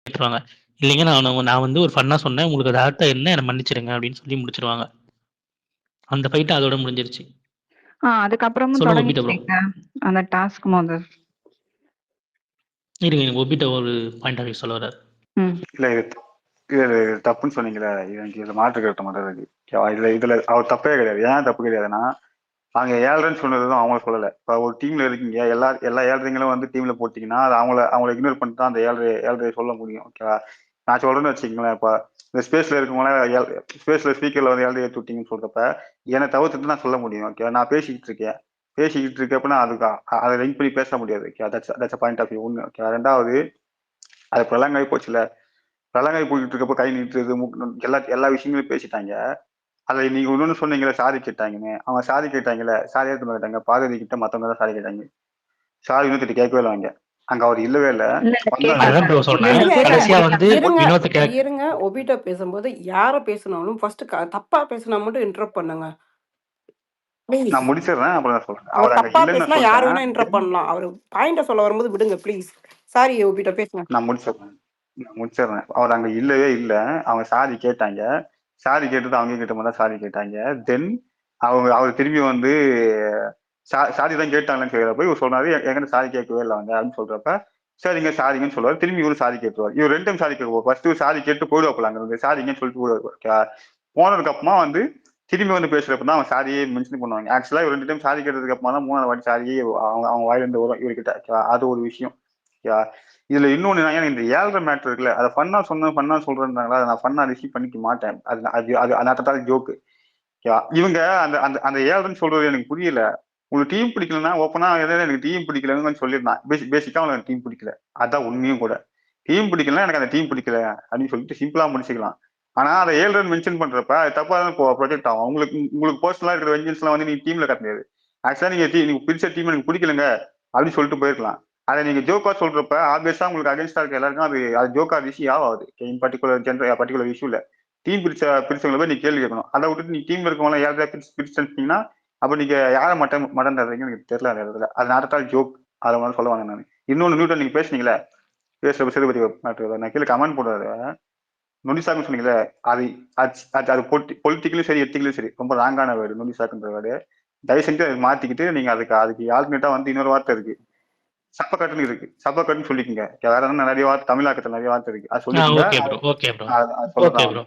கேட்டுருவாங்க. இல்லைங்க நான் வந்து ஒரு ஃபன்னா சொன்னேன். உங்களுக்கு அது அர்த்தம் என்ன? என்ன மன்னிச்சிடுங்க அப்படின்னு சொல்லி முடிச்சிருவாங்க. அந்த ஃபைட் அதோட முடிஞ்சிருச்சு. அதுக்கப்புறமும் சொல்லுங்க ஒபிட்டோ ப்ரோ. தொடங்கிட்டீங்க அந்த டாஸ்க் போது. இருங்க ஒபிட்டோ ஒரு பாயிண்ட் ஆஃப் வியூ சொல்ல வர்றாரு. இல்ல இது தப்புன்னு சொன்னீங்களே, எனக்கு இதுல மாற்று கருத்து மட்டும் இருக்கு. இதுல அவர் தப்பே கிடையாது. ஏன் தப்பு கிடையாதுன்னா, அங்க 7 சொன்னதும் அவங்க சொல்லல. இப்ப ஒரு டீம்ல இருக்கீங்க, எல்லா 7 வந்து டீம்ல போட்டீங்கன்னா அது அவங்கள இக்னோர் பண்ணிட்டு தான் அந்த 7 சொல்ல முடியும். ஓகேவா? நான் சொல்றேன்னு வச்சுக்கோங்களேன். இப்ப இந்த ஸ்பேஸ்ல இருக்கவங்கள ஸ்பேஸ்ல ஸ்பீக்கர்ல வந்து 7 ஏற்றி விட்டீங்கன்னு சொல்றப்ப என்னை தவிர்த்துட்டு நான் சொல்ல முடியும். ஓகே, நான் பேசிக்கிட்டு இருக்கப்ப அதுக்கு அதை லிங்க் பண்ணி பேச முடியாது. Okay, that's point of view ஒன்று. ஓகே, ரெண்டாவது அது பிரளங்காய் போச்சுல. பிரளங்காய் போயிட்டு இருக்கப்ப கை நீட்டுறது எல்லா விஷயங்களும் பேசிட்டாங்க. அதுல நீங்க இன்னொன்னு சொன்னீங்களே, சாரி கேட்டாங்கன்னு. அவங்க சாரி கேட்டாங்கல்ல, சாரி எடுத்து கேட்டாங்க. பார்வதி கிட்ட மத்தவங்க தான் சாரி கேட்டாங்க. சாரி இன்னும் கேட்கவே இல்லை. அங்க அவர் இல்லவே இல்லை. இருங்க ஒபிட்டோ பேசும்போது யார பேசினாலும் ஃபர்ஸ்ட் தப்பா பேசினா மட்டும் இன்டரப்ட் பண்ணுங்க. நான் முடிச்சிடுறேன், அப்புறம் சொல்றேன். அவர் தப்பா பேசினா யாரு வேணா இன்டரப்ட் பண்ணலாம். அவர் பாயிண்ட சொல்ல வரும்போது விடுங்க ப்ளீஸ். சாரி ஒபிட்டோ பேசுங்க. நான் முடிச்சிடுறேன். அவர் அங்க இல்லவே இல்லை. அவங்க சாரி கேட்டாங்க. சாரி கேட்டது அவங்க கிட்ட மட்டும் சாரி கேட்டாங்க. தென் அவர் திரும்பி வந்து சாரி தான் கேட்டாங்கன்னு கேட்கிறப்ப இவர் சொன்னாரு, எங்கிட்ட சாரி கேட்கவே இல்லை அவங்க அப்படின்னு சொல்றப்ப, சரிங்க சாரிங்கன்னு சொல்லுவார். திரும்பி இவரு சாரி கேட்டுருவார். இவர் 2 டைம் சாரி கேட்போம். ஃபர்ஸ்ட் சாரி கேட்டு போயிடுவாப்புல, அங்க சாரிங்கன்னு சொல்லிட்டு போயிடுவார். போனதுக்கு அப்புறமா வந்து திரும்பி வந்து பேசுறப்ப தான் அவங்க சாரியே மென்ஷன் பண்ணுவாங்க. ஆக்சுவலா இவர் 2 டைம் சாரி கேட்டதுக்கு அப்புறமா தான் 3ஆவது வாட்டி சாரியே அவங்க வாயில இருந்து வரும் இவர்கிட்ட. அது ஒரு விஷயம். இதுல இன்னொன்னு இந்த 7 மேட்டர் இருக்குல்ல, அதை ஃபன்னா சொல்றேன்னாங்களா, அதை நான் ஃபன்னா ரிசீவ் பண்ணிக்க மாட்டேன். அது ஜோக்கு. இவங்க அந்த அந்த அந்த 7 சொல்றது எனக்கு புரியல. உங்களுக்கு டீம் பிடிக்கலன்னா ஓப்பனா எனக்கு டீம் பிடிக்கலன்னு சொல்லியிருந்தான். பேசிக்கா அவனுக்கு டீம் பிடிக்கல, அதான் உண்மையும் கூட. டீம் பிடிக்கலன்னா எனக்கு அந்த டீம் பிடிக்கல அப்படின்னு சொல்லிட்டு சிம்பிளா முடிச்சுக்கலாம். ஆனா அதை 7 மென்ஷன் பண்றப்ப அது தப்பா தான் ப்ரொஜெக்ட் ஆகும். உங்களுக்கு பர்சனலா இருக்கிற வெஞ்சன்ஸ் எல்லாம் வந்து நீங்க டீம்ல கட்ட முடியாது. ஆக்சுவலா நீங்க பிடிச்ச டீம் எனக்கு பிடிக்கலங்க அப்படின்னு சொல்லிட்டு போயிருக்கலாம். அதை நீங்க ஜோக்கா சொல்றப்ப ஆப்வியஸா உங்களுக்கு அகேன்ஸ்டா இருக்க எல்லாருக்கும் அது ஜோக்கா ரிஷி ஆகாது. இன் பர்டிகுலர் இஷ்யூல டீம் பிரிச்சவங்களை போய் நீ கேள்வி கேட்கணும். அதை விட்டுட்டு நீ டீம்ல இருக்கவங்க யாராவது பிரிச்சுட்டீங்கன்னா அப்ப நீங்க யாரை மட்டன் தர்றீங்கன்னு எனக்கு தெரியல. அந்த இடத்துல அது நாட்டால் ஜோக். அதை மாதிரி சொல்ல வாங்க. நான் இன்னொன்னு நியூட்டன் நீங்க பேசுனீங்களே, பேசுற சேதுபதி நான் கீழே கமெண்ட் போடுறது நொடிசாக்குன்னு சொன்னீங்களே, அது பொலிட்டிக்கலும் சரி எத்திக்கலும் சரி ரொம்ப ராங்கான வேர்டு நொடிசாக்குன்ற வேர்டு. தயவு செஞ்சு அதை மாத்திக்கிட்டு நீங்க அதுக்கு ஆல்டர்னேட்டா வந்து இன்னொரு வார்த்தை இருக்கு, சப்பக்கட்டுன்னு இருக்கு. சப்பக்கட்டுன்னு சொல்லிக்கங்க. வேற எதாவது நிறைய வார்த்தை, தமிழாக்கத்துல நிறைய வார்த்தை இருக்கு, அது சொல்லிக்கங்க.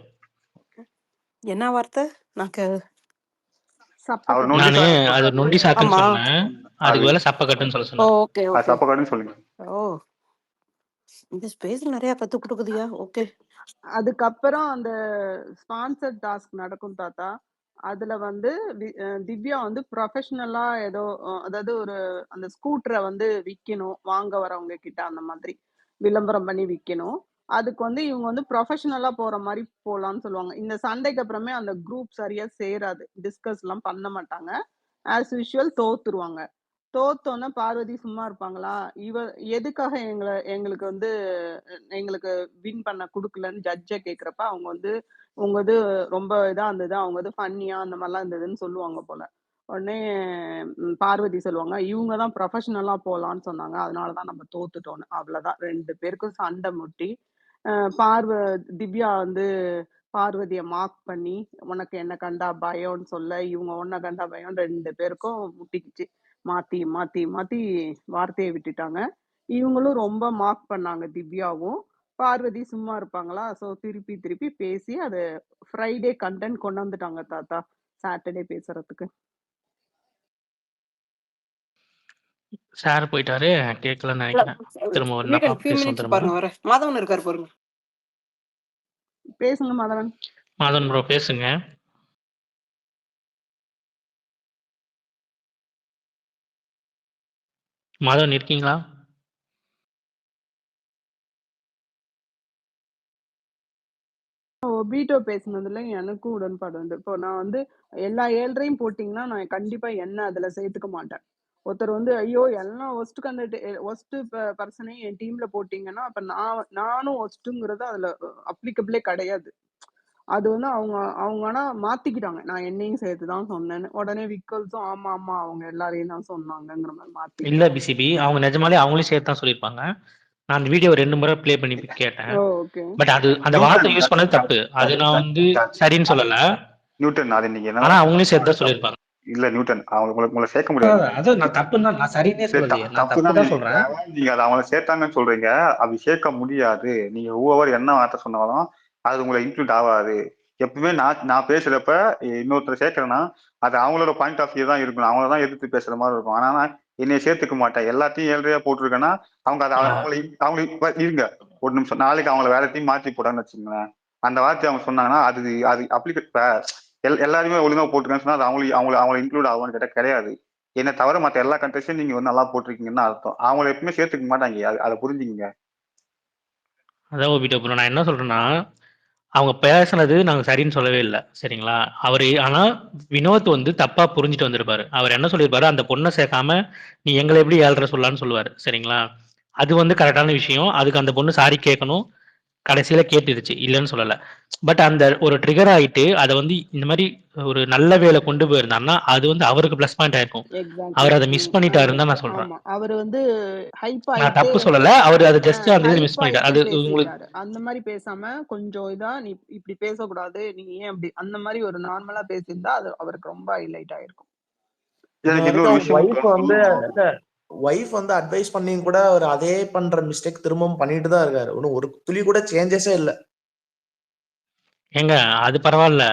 என்ன வார்த்தை? நொண்டி சாக்குன்னு சொன்னேன். அதுக்கு வேலை சப்பக்கட்டுன்னு சொல்ல சொன்னேன். ஓகே ஓகே, சப்பக்கட்டுன்னு சொல்லுங்க. ஓ இந்த ஸ்பேஸ் நிறைய கத்து கொடுக்குதுயா. ஓகே, அதுக்கப்புறம் அந்த ஸ்பான்சர் டாஸ்க் நடக்கும் தாத்தா. அதுல வந்து திவ்யா வந்து ப்ரொஃபஷனலா ஏதோ அதாவது ஒரு அந்த ஸ்கூட்டரை வந்து விற்கணும், வாங்க வரவங்க கிட்ட அந்த மாதிரி விளம்பரம் பண்ணி விற்கணும். அதுக்கு வந்து இவங்க வந்து ப்ரொஃபஷனலா போற மாதிரி போலான்னு சொல்லுவாங்க. இந்த சண்டைக்கு அப்புறமே அந்த குரூப் சரியா சேராது, டிஸ்கஸ் எல்லாம் பண்ண மாட்டாங்க. ஆஸ் யூஷுவல் தோத்துருவாங்க. தோத்தோன்னா பார்வதி சும்மா இருப்பாங்களா? எதுக்காக எங்களுக்கு வந்து எங்களுக்கு வின் பண்ண குடுக்கலன்னு ஜட்ஜை கேக்குறப்ப அவங்க வந்து உங்க இது ரொம்ப இதா இருந்தது, அவங்க இது ஃபன்னியா அந்த மாதிரிலாம் இருந்ததுன்னு சொல்லுவாங்க போல. உடனே பார்வதி சொல்லுவாங்க, இவங்க தான் ப்ரொஃபஷனலா போலான்னு சொன்னாங்க, அதனாலதான் நம்ம தோத்துட்டோன்னு. அவ்வளவுதான், 2 பேருக்கும் சண்டை முட்டி திவ்யா வந்து பார்வதியை மார்க் பண்ணி உனக்கு என்ன கண்டா பயம்னு சொல்ல, இவங்க உன்னை கண்டா பயம், 2 பேருக்கும் முட்டிக்கிச்சு. மாத்தி மாத்தி மாத்தி வார்த்தையை விட்டுட்டாங்க. இவங்களும் ரொம்ப மார்க் பண்ணாங்க திவ்யாவும். பார்வதி சும்மா இருப்பாங்களா? ஸோ திருப்பி திருப்பி பேசி அது ஃப்ரைடே கண்டென்ட் கொண்டு வந்துட்டாங்க தாத்தா, சாட்டர்டே பேசுறதுக்கு. சார் போயிட்டாரு, கேட்கலன்னு நினைக்கிறேன். திரும்ப பாருங்க வர மாதவன் இருக்காரு பாருங்க. பேசுங்க மாதவன். மாதவன் ப்ரோ பேசுங்க. மாதவன் இருக்கீங்களா? ஒபீட்டோ பேசுனதுல எனக்கும் உடன்பாடு உண்டு. இப்போ நான் வந்து எல்லா 7 போட்டீங்கன்னா நான் கண்டிப்பா என்ன அதுல சேர்த்துக்க மாட்டேன். ஒருத்தர் வந்து ஐயோ எல்லாம் ஒஸ்ட் பர்சனே என் டீம்ல போட்டீங்கன்னா அப்ப நானும் ஒஸ்ட்டுங்கிறது அதுல அப்ளிகபிளே கிடையாது. அது வந்து அவங்க ஆனா மாத்திக்கிட்டாங்க, நான் என்னையும் சேர்த்துதான் சொன்னேன்னு. உடனே விக்கல்ஸும் ஆமா ஆமா அவங்க எல்லாரையும் தான் சொன்னாங்கிற மாதிரி மாத்தி. இல்ல பிசிபி அவங்க நிஜமாலே அவங்களையும் சேர்த்து தான் சொல்லியிருப்பாங்க. நான் அந்த வீடியோ 2 முறை ப்ளே பண்ணி கேட்டேன். ஓகே பட் அது அந்த வார்த்தை யூஸ் பண்ணது தப்பு. அது நான் வந்து சரின்னு சொல்லல. நியூட்டன் அது நீங்க ஆனா என்ன அவங்களே சேர்த்து தான் சொல்லியிருப்பாங்க. இல்ல நியூட்டன் அவங்க உங்களை சேர்க்க முடியாது. அது நான் தப்புன்னு தான் நான் சரின்னே சொல்லலையே. நான் தப்பு தப்பு தான் தான் சொல்றேன். நீங்க அதை அவங்கள சேர்த்தாங்கன்னு சொல்றீங்க. அப்படி சேர்க்க முடியாது. நீங்க ஒவ்வொரு என்ன வார்த்தை சொன்னாலும் அது உங்களை இன்க்ளூட் ஆகாது. எப்பவுமே நான் பேசுறப்ப இன்னொருத்தர் சேர்க்கிறேன்னா அது அவங்களோட பாயிண்ட் ஆஃப் வியூ தான் இருக்கணும். அவங்கள தான் எதிர்த்து பேசுற மாதிரி இருக்கும். ஆனா நான் என்னைய சேர்த்துக்க மாட்டேன். எல்லாத்தையும் ஏழ்றையா போட்டிருக்கேன்னா அவங்க அதை அவங்களை இருங்க ஒரு நிமிஷம். நாளைக்கு அவங்கள வேற டீம் மாற்றி போடான்னு வச்சுக்கோங்களேன். அந்த வார்த்தை அவங்க சொன்னாங்கன்னா அது அது அப்ளிகேட் எல்லாருமே ஒழுங்கா போட்டுருக்கேன்னு சொன்னா அது அவங்களை இன்க்ளூட் ஆகும்னு கேட்டா கிடையாது. என்ன தவிர மற்ற எல்லா கண்ட்ரிஸையும் நீங்க வந்து நல்லா போட்டிருக்கீங்கன்னு அர்த்தம். அவங்கள எப்பவுமே சேர்த்துக்க மாட்டாங்க. அதை புரிஞ்சுக்கங்க. அதான் ஓபிட்ட ப்ரோ நான் என்ன சொல்றேன்னா, அவங்க பேசுனது நாங்க சரின்னு சொல்லவே இல்ல. சரிங்களா? ஆனா வினோத் வந்து தப்பா புரிஞ்சுட்டு வந்திருப்பாரு. அவர் என்ன சொல்லியிருப்பாரு, அந்த பொண்ண சேர்க்காம நீ எங்கள எப்படி 7.5 சொல்லலாம்ன்னு சொல்லுவாரு. சரிங்களா? அது வந்து கரெக்ட்டான விஷயம். அதுக்கு அந்த பொண்ணு சாரி கேட்கணும். கடைசியில கேட்டுருச்சு. இல்லன்னு சொல்லல. பட் அந்த ஒரு ட்ரிகர் ஆயிட்டு அத வந்து இந்த மாரி ஒரு நல்ல வேல கொண்டு போயிருந்தாருன்னா, அது வந்து அவருக்கு பிளஸ் பாயிண்ட் ஆயிருக்கும். எக்ஸாக்ட்லி அவர் அத மிஸ் பண்ணிட்டாருன்னு தான் நான் சொல்றேன். ஆமா அவரு வந்து ஹைப் நான் ஆயிட்டு தப்பு சொல்லல. அவரு அத ஜஸ்ட் அந்த இத மிஸ் ஹைப் பண்ணிட்டாரு. ஆயிட்டு அது உங்களுக்கு பேசிட்டாரு. அந்த மாதிரி பேசாம கொஞ்சம் இதா நீ இப்படி பேசக்கூடாது, நீ ஏன் அப்படி அந்த மாதிரி ஒரு நார்மலா பேசியிருந்தா அது அவருக்கு ரொம்ப ஹைலைட் ஆயிருக்கும். எனக்கு இதுவரைக்கும் இன்னொரு அவங்க விஷயம் ஒய்ஃப் வந்து இல்ல ஒய்ஃப் வந்து அட்வைஸ் பண்ணியும் கூட அவர் அதே பண்ற மிஸ்டேக் திரும்பவும் பண்ணிட்டு தான் இருக்காரு. ஒன்னும் ஒரு துளி கூட சேஞ்சஸே இல்ல. ஏங்க அது பரவால்ல.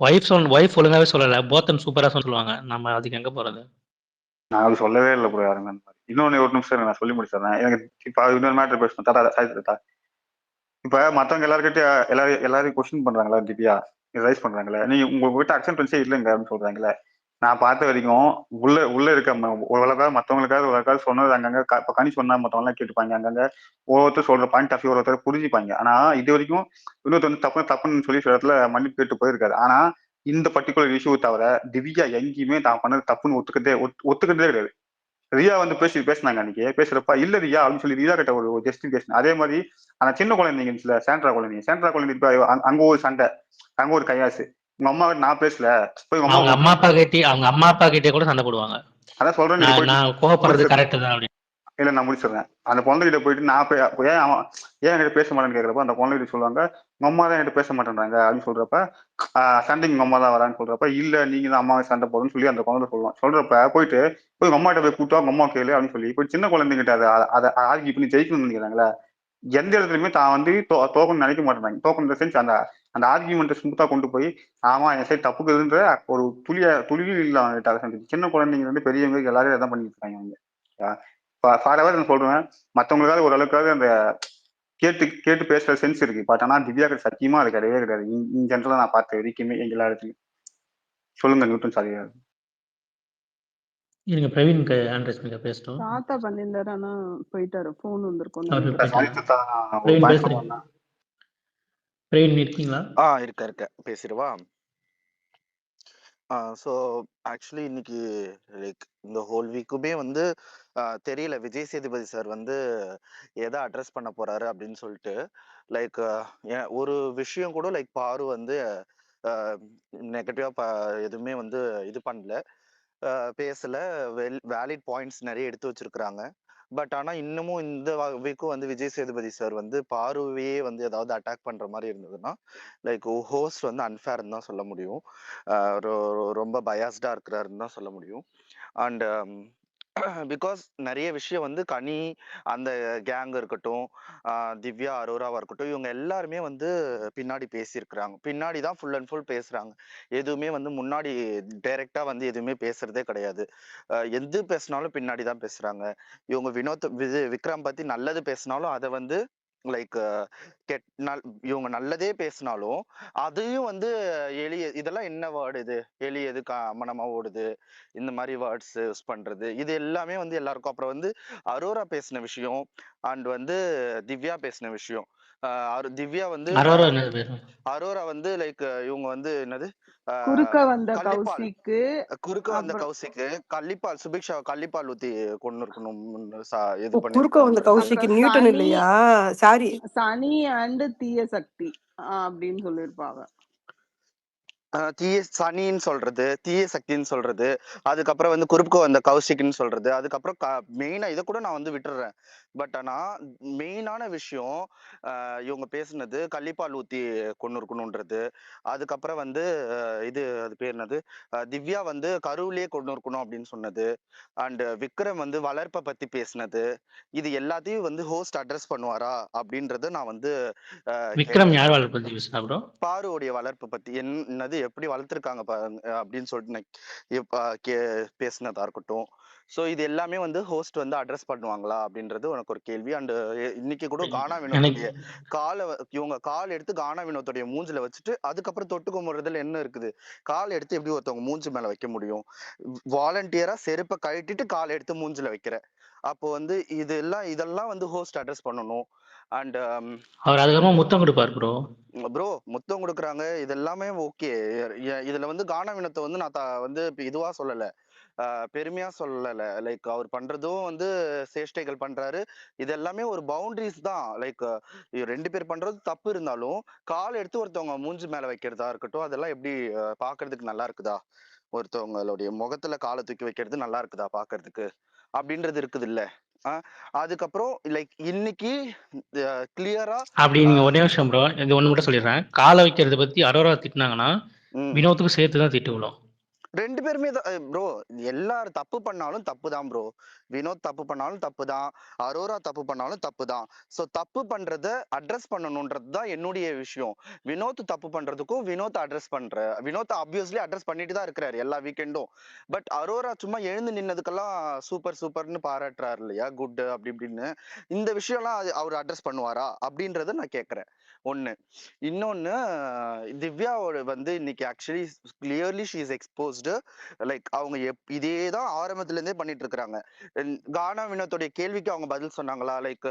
ஒய்ஃப் ஒழுங்காவே சொல்லல. போத்தன் சூப்பரா சொல்லுவாங்க. நம்ம அதுக்கு எங்க போறது? நான் அது சொல்லவே இல்லை ப்ரோ யாருங்க. இன்னொன்னு ஒரு நிமிஷம் நான் சொல்லி முடிச்சிடறேன். எனக்கு இப்ப இன்னொரு மேட்டர் பேசணும். தாத்தா இப்ப மத்தவங்க எல்லாரையும் கொஸ்டின் பண்றாங்களா திவ்யா ரைஸ் பண்றாங்களே, நீங்க உங்ககிட்ட அக்செப்டன்ஸே இல்லைங்க அப்படின்னு சொல்றாங்களே. நான் பார்த்த வரைக்கும் உள்ள இருக்க உலகாவது மத்தவங்களுக்காவது சொன்னது அங்கங்க கனி சொன்னா மத்தவங்க எல்லாம் கேட்டுப்பாங்க. அங்கங்க ஒவ்வொருத்தர் சொல்ற பாயிண்ட் ஆஃப் வியூ ஒருத்தர் புரிஞ்சுப்பாங்க. ஆனா இது வரைக்கும் இன்னொருத்தர் வந்து தப்புன்னு சொல்லி சில இடத்துல மன்னிப்பு கேட்டு போயிருக்காரு. ஆனா இந்த பர்டிகுலர் இஷ்யூ தவிர திவ்யா எங்கேயுமே தான் பண்ணது தப்புன்னு ஒத்துக்கிட்டே கிடையாது. ரியா வந்து பேசினாங்க அன்னைக்கு. பேசுறப்ப இல்ல ரியா அப்படின்னு சொல்லி ரியா கிட்ட ஒரு ஜஸ்டிபிகேஷன். அதே மாதிரி ஆனா சின்ன குழந்தைங்க சாண்ட்ரா குழந்தைங்க இப்ப அங்க ஒரு சண்டை, அங்க ஒரு கையாசு. உங்க அம்மா நான் பேசல போய் அவங்க அம்மா அப்பா கிட்டே கூட சண்டை போடுவாங்க. அதான் சொல்றேன். நீங்க போயிட்டு நான் கோவப்படுறது கரெக்ட் தான் அப்படின்னு. இல்ல நான் முடிச்சிடுறேன். அந்த குழந்தைகிட்ட போயிட்டு நான் ஏன் என்கிட்ட பேச மாட்டேன்னு கேட்கறப்ப அந்த குழந்தைகிட்ட சொல்லுவாங்க உங்க அம்மா தான் என்கிட்ட பேச மாட்டேன்றாங்க அப்படின்னு சொல்றப்ப சண்டைக்கு உங்க அம்மா தான் வரான்னு சொல்றப்ப இல்ல நீங்க தான் அம்மாவை சண்டை போடுன்னு சொல்லி அந்த குழந்தை சொல்றப்ப போய் உங்க அம்மாட்ட போய் கூட்டா உங்க அம்மா கேளு அப்படின்னு சொல்லி போய் சின்ன குழந்தைகிட்ட அதை ஆர்கியூ பண்ணி ஜெயிக்கணும்னு நினைக்கிறாங்களே. எந்த இடத்துலயுமே தான் வந்து தோக்கணும்னு நினைக்க மாட்டேறாங்க. தோக்கணும் சென்ஸ் அந்த ஆர்கியூமெண்ட்டை ஸ்மூத்தா கொண்டு போய் ஆமா என் சைடு தப்புக்குதுன்ற ஒரு துளியில் இல்ல அவங்க சின்ன குழந்தைங்க வந்து பெரியவங்க எல்லாரும் இதான் பண்ணிட்டு இருக்காங்க அவங்க. ஃபாரெவர் நான் சொல்றேன். மற்றவங்களுக்காவது ஓரளவுக்காவது அந்த கேட்டு பேசுற சென்ஸ் இருக்கு. பட் ஆனா திவ்யாக்கு சத்தியமா அது கிடையவே கிடையாது. இன் ஜென்ரலா நான் பார்த்த வரைக்குமே எல்லா இடத்துலயும். சொல்லுங்க நியூட்டன் சாரி. இருங்க பிரவீன் ஆண்ட்ரஸ் பேசட்டும். தாத்தா பண்ணியிருந்தாரு ஆனா போயிட்டாரு. போன் வந்திருக்கும் பிரவீன் இருக்கீங்களா? இருக்க பேசிடுவா. ஸோ ஆக்சுவலி இன்னைக்கு லைக் இந்த ஹோல் வீக்குமே வந்து தெரியல விஜய் சேதுபதி சார் வந்து எதை அட்ரஸ் பண்ண போறாரு அப்படின்னு சொல்லிட்டு. லைக் ஒரு விஷயம் கூட லைக் பாரு வந்து நெகட்டிவா எதுவுமே வந்து இது பண்ணல, பேசல. வேலிட் பாயிண்ட்ஸ் நிறைய எடுத்து வச்சிருக்கிறாங்க. பட் ஆனா இன்னமும் இந்த வீக்கும் வந்து விஜய் சேதுபதி சார் வந்து பார்வையே வந்து ஏதாவது அட்டாக் பண்ற மாதிரி இருந்ததுன்னா லைக் ஹோஸ்ட் வந்து அன்ஃபேர்னு தான் சொல்ல முடியும். ரொம்ப பயாஸ்டா இருக்கிறாருன்னு தான் சொல்ல முடியும். அண்ட் பிகாஸ் நிறைய விஷயம் வந்து கனி அந்த கேங் இருக்கட்டும், திவ்யா அரோராவா இருக்கட்டும், இவங்க எல்லாருமே வந்து பின்னாடி பேசியிருக்கிறாங்க. பின்னாடி தான் ஃபுல் அண்ட் ஃபுல் பேசுறாங்க. எதுவுமே வந்து முன்னாடி டைரக்டா வந்து எதுவுமே பேசுறதே கிடையாது. எது பேசினாலும் பின்னாடி தான் பேசுறாங்க. இவங்க விக்ரம் பத்தி நல்லது பேசினாலும் அதை வந்து லைக் இவங்க நல்லதே பேசினாலும் அதையும் வந்து இதெல்லாம் என்ன வேர்டு, இது எலி எதுக்கு அமனமா ஓடுது, இந்த மாதிரி வேர்ட்ஸ் யூஸ் பண்றது, இது எல்லாமே வந்து எல்லாருக்கும். அப்புறம் வந்து அரோரா பேசின விஷயம் அண்ட் வந்து திவ்யா பேசின விஷயம். திவ்யா வந்து அரோரா வந்து லைக் இவங்க வந்து என்னது குறுக்க வந்த கௌசிக்கு கள்ளிப்பால் சுபிக்ஷா கள்ளிப்பால் ஊத்தி கொண்டு இருக்கணும் குறுக்க வந்த கௌசிக்கு நியூட்டன் இல்லையா? சாரி சனி அண்ட் தீய சக்தி அப்படின்னு சொல்லியிருப்பாங்க. தீய சனின்னு சொல்றது, தீய சக்தின்னு சொல்றது, அதுக்கப்புறம் வந்து குறுக்க வந்த கௌசிக்னு சொல்றது, அதுக்கப்புறம் மெயினா இதை கூட நான் வந்து விட்டுறேன். பட் ஆனா மெயினான விஷயம் இவங்க பேசுனது கள்ளிப்பால் ஊத்தி கொண்டு இருக்கணும்ன்றது. அதுக்கப்புறம் வந்து இது அது பேர் என்னது, திவ்யா வந்து கருவிலேயே கொண்டு இருக்கணும் அப்படின்னு சொன்னது. அண்ட் விக்ரம் வந்து வளர்ப்பை பத்தி பேசினது. இது எல்லாத்தையும் வந்து ஹோஸ்ட் அட்ரஸ் பண்ணுவாரா அப்படின்றது நான் வந்து விக்ரம் யார் வாழ் பத்தி பேசுனா ப்ரோ? பாருவுடைய வளர்ப்பு பத்தி என்னது எப்படி வளர்த்துருக்காங்க அப்படின்னு சொல்லிட்டு நான் பேசினதா இருக்கட்டும். ஸோ இது எல்லாமே வந்து ஹோஸ்ட் வந்து அட்ரஸ் பண்ணுவாங்களா அப்படின்றது உனக்கு ஒரு கேள்வி. அண்ட் இன்னைக்கு கூட கானா எனக்கு வினோத்துடைய இவங்க கால் எடுத்து கானா வினோத்துடைய மூஞ்சில வச்சுட்டு அதுக்கப்புறம் தொட்டு கும்பிடுறதுல என்ன இருக்குது? கால் எடுத்து எப்படி ஒருத்தவங்க மூஞ்சி மேல வைக்க முடியும்? வாலண்டியரா செருப்பை கழட்டிட்டு கால் எடுத்து மூஞ்சில வைக்கிற அப்போ வந்து இதெல்லாம் வந்து ஹோஸ்ட் அட்ரஸ் பண்ணணும். அண்ட் அவர் அதுக்கப்புறமா முத்தம் கொடுப்பார் ப்ரோ. ப்ரோ முத்தம் கொடுக்குறாங்க, இது எல்லாமே ஓகே. இதுல வந்து கானா வினத்தை வந்து நான் வந்து இதுவா சொல்லல, பெருமையா சொல்லல. லைக் அவர் பண்றதும் வந்து சேஷ்டைகள் பண்றாரு. இது எல்லாமே ஒரு பவுண்டரிஸ் தான். லைக் 2 பேர் பண்றது தப்பு இருந்தாலும் கால் எடுத்து ஒருத்தவங்க மூஞ்சி மேல வைக்கிறதா இருக்கட்டும், அதெல்லாம் எப்படி பாக்குறதுக்கு நல்லா இருக்குதா? ஒருத்தவங்களுடைய முகத்துல காலை தூக்கி வைக்கிறது நல்லா இருக்குதா பாக்குறதுக்கு அப்படின்றது இருக்குது இல்ல. அதுக்கப்புறம் லைக் இன்னைக்கு கிளியரா அப்படி நீங்க ஒரே விஷயம் ப்ரோ, இது ஒண்ணு மட்டும் சொல்லிடுறேன். காலை வைக்கிறத பத்தி அரோரா திட்டினாங்கன்னா வினோத்துக்கு சேர்த்து தான் திட்டு விழும். 2 பேருமே ப்ரோ, எல்லாரும் தப்பு பண்ணாலும் தப்பு தான் ப்ரோ. வினோத் தப்பு பண்ணாலும் தப்பு தான், அரோரா தப்பு பண்ணாலும் தப்பு தான். ஸோ தப்பு பண்றத அட்ரஸ் பண்ணணும்ன்றது தான் என்னுடைய விஷயம். வினோத் தப்பு பண்றதுக்கும் வினோத் ஆப்வியஸ்லி அட்ரஸ் பண்ணிட்டு தான் இருக்கிறாரு எல்லா வீக்கெண்டும். பட் அரோரா சும்மா எழுந்து நின்னதுக்கெல்லாம் சூப்பர் சூப்பர்னு பாராட்டுறாரு இல்லையா, குட் அப்படி இப்படின்னு. இந்த விஷயம்லாம் அவர் அட்ரஸ் பண்ணுவாரா அப்படின்றத நான் கேட்கறேன். ஒண்ணு. இன்னொன்னு, திவ்யாவோட வந்து இன்னைக்கு actually clearly she is exposed. Like அவங்க இதே தான் ஆரம்பத்துல இருந்தே பண்ணிட்டு இருக்காங்க. கானா வினோத்துடைய கேள்விக்கு அவங்க பதில் சொன்னாங்களா? லைக்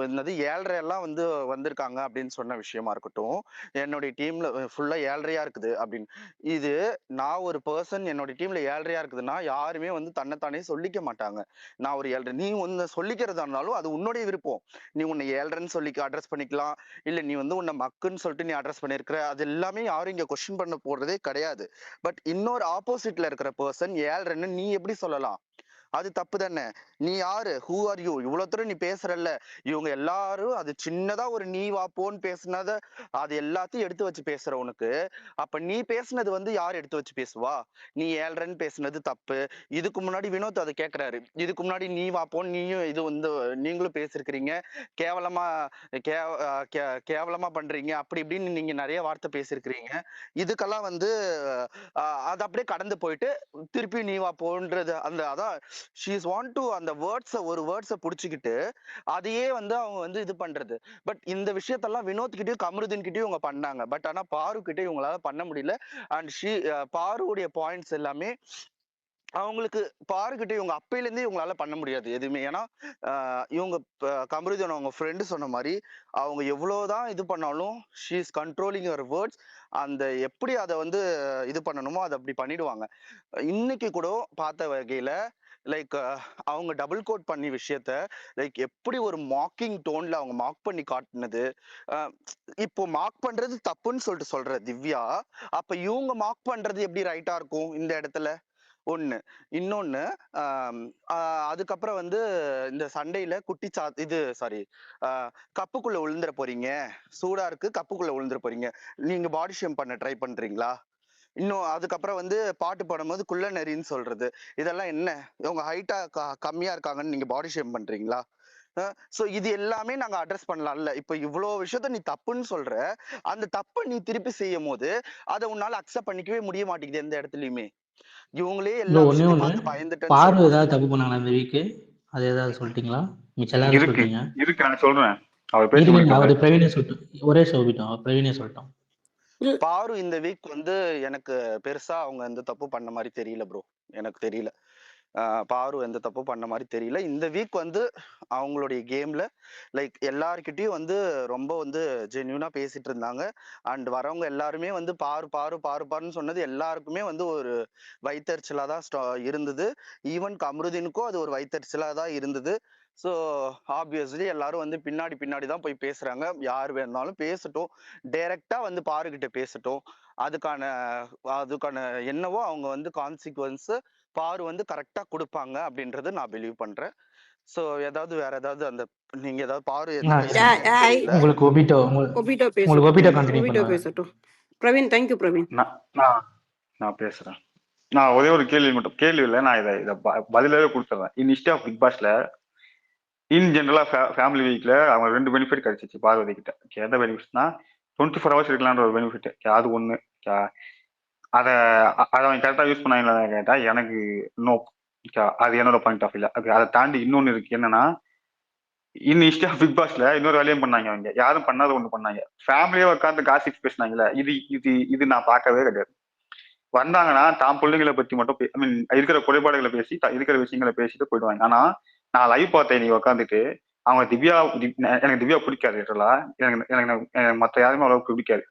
என்னது 7:30 எல்லாம் வந்து வந்திருக்காங்க அப்படின்னு சொன்ன விஷயமா இருக்கட்டும், என்னுடைய டீம்ல ஃபுல்லா 7:30 இருக்குது அப்படின்னு. இது நான் ஒரு பர்சன் என்னோட டீம்ல 7:30 இருக்குதுன்னா யாருமே வந்து தன்னைத்தானே சொல்லிக்க மாட்டாங்க. நான் ஒரு 7:30, நீ ஒன்னு சொல்லிக்கிறதா இருந்தாலும் அது உன்னுடைய விருப்பம். நீ உன்னை 7:30ன்னு சொல்லி அட்ரஸ் பண்ணிக்கலாம், இல்ல நீ வந்து உன்னை மக்குன்னு சொல்லிட்டு நீ அட்ரஸ் பண்ணிருக்கிற. அது எல்லாமே யாரும் இங்க கொஸ்டின் பண்ண போறதே கிடையாது. பட் இன்னொரு ஆப்போசிட்ல இருக்கிற பர்சன் 7:30ன்னு நீ எப்படி சொல்லலாம்? அது தப்பு தானே. நீ யாரு? Who are you? இவ்வளவு தூரம் நீ பேசுறல்ல, இவங்க எல்லாரும் அது சின்னதா ஒரு நீ வா போன்னு பேசுனத அது எல்லாத்தையும் எடுத்து வச்சு பேசுற உனக்கு, அப்ப நீ பேசுனது வந்து யார் எடுத்து வச்சு பேசுவா? நீ 7:30ன்னு பேசுனது தப்பு. இதுக்கு முன்னாடி வினோத் அதை கேக்குறாரு, இதுக்கு முன்னாடி நீ வா போன்னு நீயும் இது வந்து நீங்களும் பேசிருக்கிறீங்க, கேவலமா கேவலமா பண்றீங்க அப்படி இப்படின்னு நீங்க நிறைய வார்த்தை பேசிருக்கிறீங்க. இதுக்கெல்லாம் வந்து அது அப்படியே கடந்து போயிட்டு திருப்பி நீ வா போன்றது அந்த அதான் ஷீஸ் வாண்ட் டு அந்த ஒரு வேர்ட்ஸை புடிச்சுக்கிட்டு அதையே வந்து அவங்க வந்து இது பண்றது. பட் இந்த விஷயத்தெல்லாம் வினோத் கிட்டயும் கமருதீன் கிட்டயும் இவங்க பண்ணாங்க. பட் ஆனா பாரு கிட்ட இவங்களால பண்ண முடியல. அண்ட் பாருடைய பாயிண்ட்ஸ் எல்லாமே அவங்களுக்கு பாருகிட்ட இவங்க அப்பையில இருந்தே இவங்களால பண்ண முடியாது எதுவுமே. ஏன்னா இவங்க கமருதீன் அவங்க ஃப்ரெண்டு சொன்ன மாதிரி அவங்க எவ்வளவுதான் இது பண்ணாலும் she is controlling your words. அந்த எப்படி அதை வந்து இது பண்ணணுமோ அதை அப்படி பண்ணிடுவாங்க. இன்னைக்கு கூட பார்த்த வகையில லைக் அவங்க டபுள் கோட் பண்ணி விஷயத்த லைக் எப்படி ஒரு மாக்கிங் டோன்ல அவங்க மார்க் பண்ணி காட்டினது. இப்போ மார்க் பண்றது தப்புன்னு சொல்லிட்டு சொல்ற திவ்யா, அப்ப இவங்க மார்க் பண்றது எப்படி ரைட்டா இருக்கும் இந்த இடத்துல? ஒண்ணு. இன்னொன்னு, அதுக்கப்புறம் வந்து இந்த சண்டையில கப்புக்குள்ள விழுந்துற போறீங்க, சூடா இருக்கு கப்புக்குள்ள விழுந்துற போறீங்க, நீங்க பாடி ஷேம் பண்ண ட்ரை பண்றீங்களா? இன்னும் அதுக்கப்புறம் வந்து பாட்டு பாடும்போது குள்ள நெறின்னு சொல்றது, இதெல்லாம் என்ன? இவங்க ஹைட்டா கம்மியா இருக்காங்கன்னு நீங்க பாடி ஷேம் பண்றீங்களா? சோ இது எல்லாமே நாங்க அட்ரஸ் பண்ணலாம்ல. இப்ப இவ்வளவு விஷயத்த நீ தப்புன்னு சொல்ற, அந்த தப்ப நீ திருப்பி செய்யும் போது அதை உன்னால அக்செப்ட் பண்ணிக்கவே முடிய மாட்டேங்குது எந்த இடத்துலயுமே. இவங்களே எல்லா ப்ரோ ஒண்ணே விஷயத்தையும் ஒண்ணு, பார்த்து பயந்துட்டேன்னு பாரு சொல்றாங்க. ஏதாவது தப்பு பண்ணாங்களா இந்த வீக்கு? அது ஏதாவது சொல்லிட்டீங்களா? மிச்சம் எல்லாரும் இருக்கு சொல்லிட்டீங்க. இருக்கு நான் சொல்றேன். அவர் பேசி இருங்க, முடிக்கல. அவரு பிரவீனே சொல்லட்டும். ஒரே சொல்லிட்டோம், பிரவீனே சொல்லட்டும். பாரு இந்த வீக் வந்து எனக்கு பெருசா அவங்க எந்த தப்பு பண்ண மாதிரி தெரியல ப்ரோ. எனக்கு தெரியல. பாரு எந்த தப்பு பண்ண மாதிரி தெரியல. இந்த வீக் வந்து அவங்களுடைய கேம்ல லைக் எல்லார்கிட்டயும் வந்து ரொம்ப வந்து ஜென்யூனா பேசிட்டு இருந்தாங்க. அண்ட் வரவங்க எல்லாருமே வந்து பாரு பாரு பாரு பாருன்னு சொன்னது எல்லாருக்குமே வந்து ஒரு வைத்தறிச்சலா தான் இருந்தது. ஈவன் கமருதீனுக்கும் அது ஒரு வைத்தறிச்சலா தான் இருந்தது. ஸோ ஆப்வியஸ்லி எல்லாரும் வந்து பின்னாடி பின்னாடி தான் போய் பேசுறாங்க. யார் வேணாலும் பேசட்டும், டைரக்டா வந்து பாருகிட்ட பேசட்டும். அதுக்கான அதுக்கான என்னவோ அவங்க வந்து கான்சிக்வன்ஸ் பாரு வந்து கரெக்டா கொடுப்பாங்க அப்படின்றது நான் பிலீவ் பண்றேன். சோ ஏதாவது வேற ஏதாவது அந்த நீங்க ஏதாவது பாரு ஆ, என்ன ஏய், பேசுனீங்கன்னு ஏய், தெரியல. உங்களுக்கு ஒபிட்டோ ஒபிட்டோ உங்களுக்கு பேசட்டும், ஒபிட்டோ கண்டினியூ ஒபிட்டோ பண்ணுவாங்க. பேசட்டும். பிரவீன், தேங்க்யூ பிரவீன். நான் நான் நான் பேசுறேன். நான் ஒரே ஒரு கேள்வி மட்டும், கேள்வி இல்லை, நான் இதை பதிலாவே கொடுத்துறேன். இன் ஹிஸ்டரி ஆஃப் பிக் பாஸ்ல இன் ஜென்ரலா ஃபேமிலி வீக்ல அவங்க 2 பெனிஃபிட் கிடைச்சிச்சு பார்வதி கிட்ட. எந்த பெனிஃபிட்னா 24 ஹவர்ஸ் இருக்கலான்ற ஒரு பெனிஃபிட். அது ஒண்ணு. அதை அதை அவங்க கரெக்டா யூஸ் பண்ணாங்களா கேட்டா எனக்கு நோ. அது என்னோட பாயிண்ட் ஆஃப் வியூல. அதை தாண்டி இன்னொன்னு இருக்கு. என்னன்னா இன் ஹிஸ்டரி ஆஃப் பிக் பாஸ்ல இன்னொரு வேலையும் பண்ணாங்க. அவங்க யாரும் பண்ணாத ஒண்ணு பண்ணாங்க. ஃபேமிலியே உட்காந்து காசிப் பேசினாங்களே, இது இது இது நான் பார்க்கவே கிடையாது. வந்தாங்கன்னா தான் பிள்ளைங்களை பத்தி மட்டும் ஐ மீன் இருக்கிற குறைபாடுகளை பேசி இருக்கிற விஷயங்களை பேசிட்டு போயிடுவாங்க. ஆனா நான் லைவ் பார்த்தேன், நீ உட்காந்துட்டு அவங்க எனக்கு திவ்யா பிடிக்காது. எனக்கு எனக்கு மற்ற யாருமே அவ்வளவுக்கு பிடிக்காது.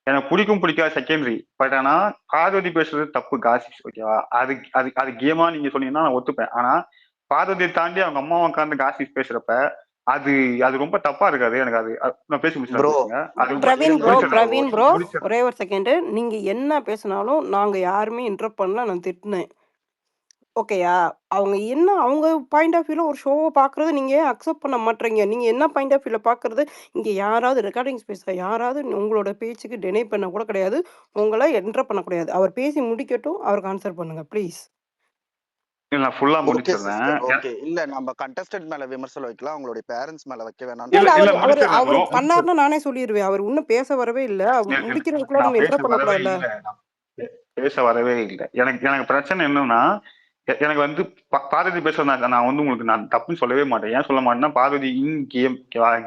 எனக்கு பிடிக்காது செகண்டரி. பட் ஆனா பார்வதி பேசுறது தப்பு, காசிப்ஸ். ஓகேவா? அது அது அது கேமா நீங்க சொன்னீங்கன்னா நான் ஒத்துப்பேன். ஆனா பார்வதியை தாண்டி அவங்க அம்மா உட்காந்து காசிப்ஸ் பேசுறப்ப அது அது ரொம்ப தப்பா இருக்காது. எனக்கு அது நான் பேசி ப்ரோ முடிச்சுங்க. அது பிரவீன் ப்ரோ, பிரவீன் ப்ரோ, முடிச்சிடறேன். ஒரே ஒரு செகண்ட். நீங்க என்ன பேசினாலும் நாங்க யாருமே இன்டரப்ட் பண்ணல. நான் திட்டினேன், ஓகேயா? அவங்க என்ன அவங்க பாயிண்ட் ஆஃப் வியூல ஒரு ஷோவை பார்க்குறது நீங்க ஏன் அக்செப்ட் பண்ண மாட்டீங்க? நீங்க என்ன பாயிண்ட் ஆஃப் வியூல பார்க்குறது? இங்க யாராவது ரெக்கார்டிங் ஸ்பேஸ்ல யாராவது உங்களோட பேச்சுக்கு டினை பண்ண கூட கிடையாது. உங்களை என்டர் பண்ணக்கூடாது. அவர் பேசி முடிக்கட்டும், அவருக்கு ஆன்சர் பண்ணுங்க ப்ளீஸ். நான் ஃபுல்லா ஓகே முடிச்சிடுறேன். Sister, okay. இல்ல நம்ம கண்டஸ்டன்ட் மேல விமர்சனம் வைக்கலாம், அவங்களுடைய பேரண்ட்ஸ் மேல வைக்க வேணாம்னு இல்ல, இல்ல அவர் இல்ல அவர் முடிச்சிடுறேன் அவர் ப்ரோ. பண்ணாருன்னா நானே சொல்லிடுவேன். அவர் இன்னும் பேச வரவே இல்ல. முடிக்கிறதுக்குள்ள நான் நம்ம பேச என்டர் வரவே பண்ணக்கூடாதுல்ல. இல்லை. நான் பேச வரவே இல்லை. எனக்கு எனக்கு பிரச்சனை என்னன்னா எனக்கு வந்து பார்வதி பேசுறதா நான் வந்து உங்களுக்கு நான் தப்புன்னு சொல்லவே மாட்டேன். ஏன் சொல்ல மாட்டேன்னா பார்வதி இன்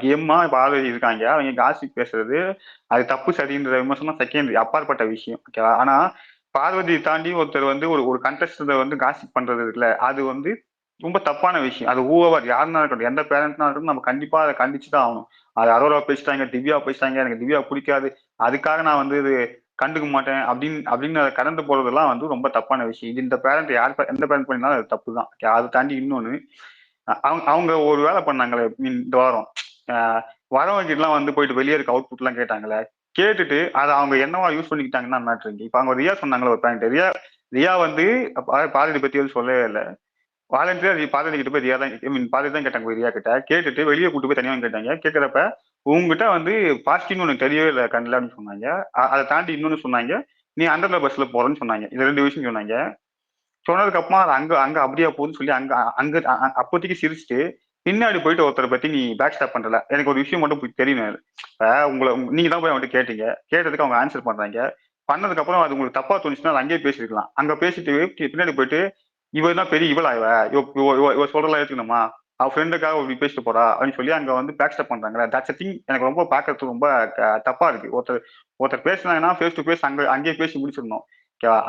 கேமா பார்வதி இருக்காங்க. அவங்க காசிப் பேசுறது அது தப்பு சரின்ற விமர்சனம் செகண்டரி, அப்பாற்பட்ட விஷயம். ஓகேவா? ஆனா பார்வதி தாண்டி ஒருத்தர் வந்து ஒரு ஒரு கண்டஸ்டன்ட வந்து காசிப் பண்றது இருக்குல்ல, அது வந்து ரொம்ப தப்பான விஷயம். அது ஊவர் யாருன்னா இருக்கட்டும், எந்த பேரண்ட்னா இருக்கட்டும், நம்ம கண்டிப்பா அதை கண்டிச்சு தான் ஆகணும். அது அரோரா பேசிட்டாங்க, திவ்யா பேசிட்டாங்க, எனக்கு திவ்யா பிடிக்காது, அதுக்காக நான் வந்து இது கண்டுக்க மாட்டேன் அப்படின்னு அதை கடந்து போறதெல்லாம் வந்து ரொம்ப தப்பான விஷயம். இது இந்த பேரண்ட் எந்த பேரண்ட் பண்ணினாலும் அது தப்பு தான். அதை தாண்டி இன்னொன்னு, அவங்க அவங்க ஒரு வேலை பண்ணாங்களே இந்த வாரம், வரவங்க எல்லாம் வந்து போயிட்டு வெளியே இருக்க அவுட்புட் எல்லாம் கேட்டாங்களே, கேட்டுட்டு அதை அவங்க என்னவா யூஸ் பண்ணிக்கிட்டாங்கன்னா மேட்ருங்க. இப்ப அவங்க ரியா சொன்னாங்களே ஒரு பாயிண்ட், ரியா வந்து பாரதி பத்தி வந்து சொல்லவே இல்லை. வாலண்டியர் பார்வதி கிட்ட போய் ரியா தான் பார்வதி தான் கேட்டாங்க. போய் ரியா கிட்ட கேட்டுட்டு வெளியே கூட்டு போய் தனியாக கேட்டாங்க. கேட்கறப்ப உங்ககிட்ட வந்து பாசிட்டிவ்னு ஒன்று தெரியவே இல்லை கண்ணில் அப்படின்னு சொன்னாங்க. அதை தாண்டி இன்னொன்னு சொன்னாங்க, நீ அண்டர்ல பஸ்ல போறேன்னு சொன்னாங்க. இது 2 விஷயம் சொன்னாங்க. சொன்னதுக்கு அப்புறமா அது அங்க அங்க அப்படியா போகுதுன்னு சொல்லி அங்க அங்க அப்போதைக்கு சிரிச்சுட்டு பின்னாடி போயிட்டு ஒருத்தரை பத்தி நீ பேக் ஸ்டாப் பண்றல. எனக்கு ஒரு விஷயம் மட்டும் தெரியணும். உங்களை நீங்க தான் போய் அவன்கிட்ட கேட்டீங்க, கேட்டதுக்கு அவங்க ஆன்சர் பண்றாங்க. பண்ணதுக்கு அப்புறம் அது உங்களுக்கு தப்பா தோணுச்சுன்னா அது அங்கேயே பேசிருக்கலாம். அங்க பேசிட்டு பின்னாடி போயிட்டு இவ தான் பெரிய இவளா இவ சொல்றலாம் ஏத்துக்கணுமா, அவ ஃப்ரெண்டுக்காக இப்படி பேசிட்டு போறா அப்படின்னு சொல்லி அங்க வந்து பேக் ஸ்டாப் பண்றாங்களே, தட்ஸ் திங். எனக்கு ரொம்ப பாக்குறதுக்கு ரொம்ப தப்பா இருக்கு. ஒருத்தர் பேசினாங்கன்னா ஃபேஸ் டு ஃபேஸ் அங்கேயே பேசி முடிச்சிடணும்.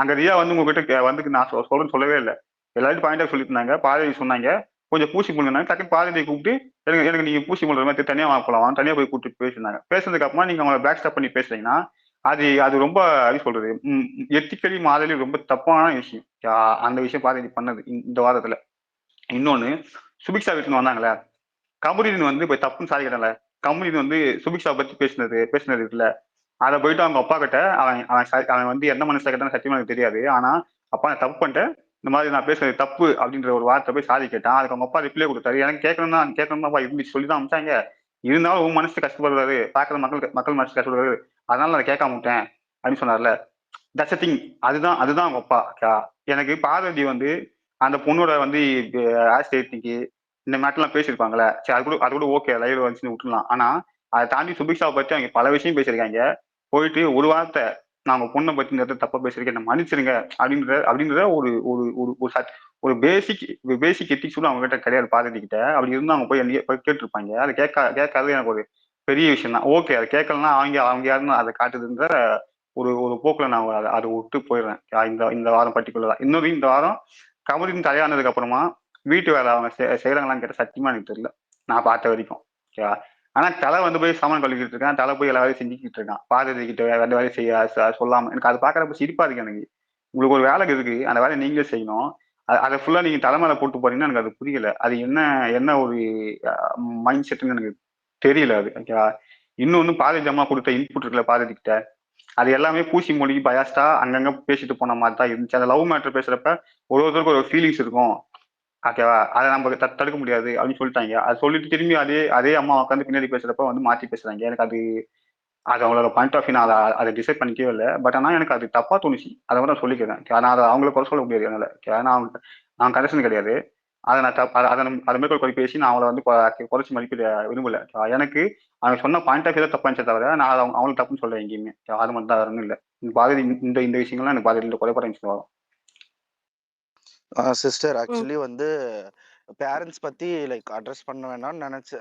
அங்க ரியா வந்து உங்ககிட்ட வந்து நான் சொல்றேன்னு சொல்லவே இல்லை. எல்லாரும் பாயிண்டா சொல்லிட்டு இருந்தாங்க. பாரதி சொன்னாங்க கொஞ்சம் பூசி பண்ணுங்க, டக்குனு பாரதியை கூப்பிட்டு எனக்கு எனக்கு நீங்க பூசி பண்ற மாதிரி தனியா போலாம், தனியா போய் கூப்பிட்டு பேசினாங்க. பேசுனதுக்கு அப்புறமா நீங்க அவங்களை பேக் ஸ்டாப் பண்ணி பேசுறீங்கன்னா அது அது ரொம்ப எப்படி சொல்றது, எத்திக்கலி மாதலி ரொம்ப தப்பான விஷயம். அந்த விஷயம் பாரதி பண்ணது இந்த வாரத்துல. இன்னொன்னு, சுபிக்ஷா வீட்டுல வந்தாங்களே, கமருதீன் வந்து இப்ப தப்புன்னு சாதிக்கல. கமருதீன் வந்து சுபிக்ஷா பத்தி பேசினது இருக்குல்ல, அதை போயிட்டு அவங்க அப்பா கிட்ட அவன் அவன் வந்து என்ன மனசு கேட்டான்னு சத்தியமா எனக்கு தெரியாது. ஆனா அப்பா நான் தப்பு பண்ணிட்டேன், இந்த மாதிரி நான் பேசுறது தப்பு அப்படின்ற ஒரு வார்த்தை போய் சாதி கேட்டான். அதுக்கு அவங்க அப்பா ரிப்ளை கொடுத்தாரு. எனக்கு கேட்கணும் தான் இருந்துச்சு, சொல்லி தான் அமிச்சாங்க. இருந்தாலும் உன் மனசு கஷ்டப்படுறாரு, பாக்குற மக்கள் மனசு கஷ்டப்படுறாரு, அதனால நான் கேட்காம விட்டேன் அப்படின்னு சொன்னார்ல. That's thing. அதுதான் அவங்க அப்பா. எனக்கு பார்வதி வந்து அந்த பொண்ணோட வந்து ஆஸ்டிக்கு இந்த மேட்டர்லாம் பேசியிருப்பாங்களே, சரி அது கூட ஓகே, லைவ்ல வந்துச்சுன்னு விட்டுலாம். ஆனா அதை தாண்டி சுபிக்ஷாவை பத்தி அவங்க பல விஷயம் பேசியிருக்காங்க. போயிட்டு ஒரு வார்த்தை நான் உங்க பொண்ணை பத்தி இந்த தப்பா பேசியிருக்கேன், என்ன மன்னிச்சிருங்க அப்படின்ற ஒரு ஒரு ஒரு ஒரு பேசிக் எத்திக்ஸ் கூட அவங்க கிட்ட கிடையாது பார்வதி கிட்ட. அப்படி இருந்து அவங்க போய் கேட்டிருப்பாங்க. அதை கேட்காது எனக்கு ஒரு பெரிய விஷயம் தான். ஓகே, அதை கேட்கலன்னா அவங்க யாருன்னு அதை காட்டுதுன்ற ஒரு ஒரு போக்குல நான் அதை விட்டு போயிடுறேன். இந்த வாரம் பர்டிகுலரா. இன்னொரு இந்த வாரம் கமலின் தலையானதுக்கு அப்புறமா வீட்டு வேலை அவங்க செய்யறாங்களான்னு கேட்ட சத்தியமா எனக்கு தெரியல, நான் பார்த்த வரைக்கும். ஓகேவா? ஆனா தலை வந்து போய் சாமான் கழுவிக்கிட்டு இருக்கான், தலை போய் எல்லா வேலையும் செஞ்சுக்கிட்டு இருக்கான். பார்வதி கிட்ட ரெண்டு வேலையும் செய்ய சொல்லாம. எனக்கு அது பாக்குறப்ப சிரிப்பா இருக்கு. எனக்கு உங்களுக்கு ஒரு வேலை இருக்கு, அந்த வேலையை நீங்களே செய்யணும், அதை ஃபுல்லா நீங்க தலைமையில போட்டு போறீங்கன்னா எனக்கு அது புரியல. அது என்ன ஒரு மைண்ட் செட்னு எனக்கு தெரியல அது. ஓகேவா? இன்னொன்னு பார்வதி அம்மா கொடுத்த இன்புட் இருக்குல்ல பார்வதி கிட்ட, அது எல்லாமே பூசி மொழி பயாஸ்டா அங்கங்க பேசிட்டு போன மாதிரி தான் இருந்துச்சு. அந்த லவ் மேட்டர் பேசுறப்ப ஒருத்தருக்கு ஒரு ஃபீலிங்ஸ் இருக்கும். ஓகேவா? அதை நம்ம தடுக்க முடியாது அப்படின்னு சொல்லிட்டாங்க. அது சொல்லிட்டு திரும்பி அதே அதே அம்மா உட்காந்து பின்னாடி பேசுறப்ப வந்து மாற்றி பேசுறாங்க. எனக்கு அது அது அவங்களோட பாயிண்ட் ஆஃப் வியூ நான் அதை டிசைட் பண்ணிக்கவே இல்லை. பட் ஆனால் எனக்கு அது தப்பா தோணுச்சு. அதை மட்டும் நான் சொல்லிக்கிறேன். நான் அதை அவங்கள குறை சொல்ல முடியாது என்னால. ஏன்னா நான் கண்டிஷன் கிடையாது. அதை நான் அதை மேற்கொள் பேசி நான் அவங்கள வந்து குறைச்சி மதிப்பிட விரும்பல. எனக்கு அவங்க சொன்ன பாயிண்ட் ஆஃப் வியூ தான் தப்பா இருந்துச்சே தவிர நான் அவங்களுக்கு தப்புன்னு சொல்ல எங்கேயுமே. அது மட்டும் தான் ஒன்றும் இல்லை. பாரதி இந்த விஷயங்கள்லாம் எனக்கு பாரதி குறைபாடு விஷயம் வரும். சிஸ்டர் ம். ஆக்சுவலி வந்து பேரண்ட்ஸ் பத்தி லைக் அட்ரஸ் பண்ண வேணாம்னு நினைச்சு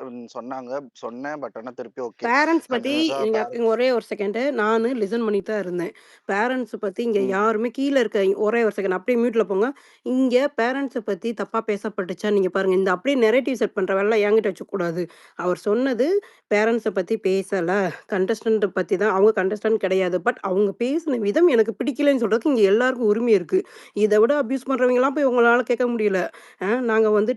சொன்னேன். பட் ஆனா திருப்பி ஓகே பேரண்ட்ஸ் பத்தி கண்டினியூஸா இங்க பேரண்ட்ஸ் ஒரே ஒரு செகண்ட் நானு லிசன் பண்ணிட்டு தான் இருந்தேன். பேரண்ட்ஸ் பத்தி இங்க யாருமே கீழ இருக்க ஒரே ஒரு செகண்ட் அப்படியே மியூட்ல போங்க. இங்க பேரண்ட்ஸ பத்தி தப்பா பேசப்பட்டுச்சா நீங்க பாருங்க. இந்த அப்படியே நரேட்டிவ் செட் பண்ற வேலைலாம் என்கிட்ட வச்சுக்கக்கூடாது. அவர் சொன்னது பேரண்ட்ஸ பத்தி பேசல. கண்டஸ்டன்ட் பத்தி தான். அவங்க கண்டஸ்டன்ட் கிடையாது. பட் அவங்க பேசின விதம் எனக்கு பிடிக்கலன்னு சொல்றதுக்கு இங்க எல்லாருக்கும் உரிமை இருக்கு. இத விட அபியூஸ் பண்றவங்கலாம் போய் உங்களால கேட்க முடியல. நாங்க வந்துட்டு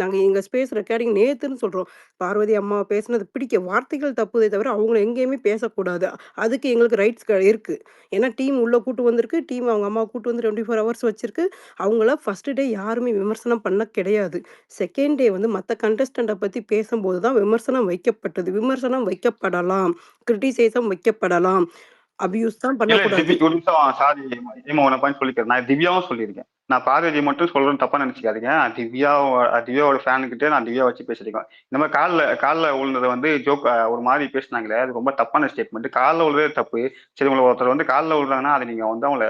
நாங்க எங்க ஸ்பேஸ் ரெக்கார்டிங் நேத்துன்னு சொல்றோம். பார்வதி அம்மாவ பேசுனது வார்த்தைகள் தப்புதே தவிர, அவங்கள எங்கேயுமே பேசக்கூடாது. அதுக்கு எங்களுக்கு ரைட்ஸ் இருக்கு. ஏன்னா டீம் உள்ள கூட்டு வந்திருக்கு. டீம் அவங்க அம்மாவ கூட்டு வந்து 24 ஹவர்ஸ் வச்சிருக்கு. அவங்கள ஃபர்ஸ்ட் டே யாருமே விமர்சனம் பண்ண கிடையாது. செகண்ட் டே வந்து மத்த கண்டஸ்டன்ட்ட பத்தி பேசும்போது தான் விமர்சனம் வைக்கப்பட்டது. விமர்சனம் வைக்கப்படலாம். கிரிட்டிசைசம் வைக்கப்படலாம். அபியூஸ் தான் இல்ல பண்ணக்கூடாது. ஒரு நிமிஷம் சாரி உன பாயிண்ட் சொல்லிக்கிறேன். நான் திவ்யாவும் சொல்லியிருக்கேன். நான் பார்வதியை மட்டும் சொல்றேன்னு தப்பா நினைச்சுக்காதீங்க. திவ்யாவோட ஃபேனுக்கிட்ட நான் திவ்யா வச்சு பேசியிருக்கேன். இந்த மாதிரி காலில் விழுந்ததை வந்து ஜோக் ஒரு மாதிரி பேசினாங்களே, அது ரொம்ப தப்பான ஸ்டேட்மெண்ட். காலில் விழுறதே தப்பு. சரி, உங்களை ஒருத்தர் வந்து காலில் விழுறாங்கன்னா அதை நீங்க வந்து அவங்கள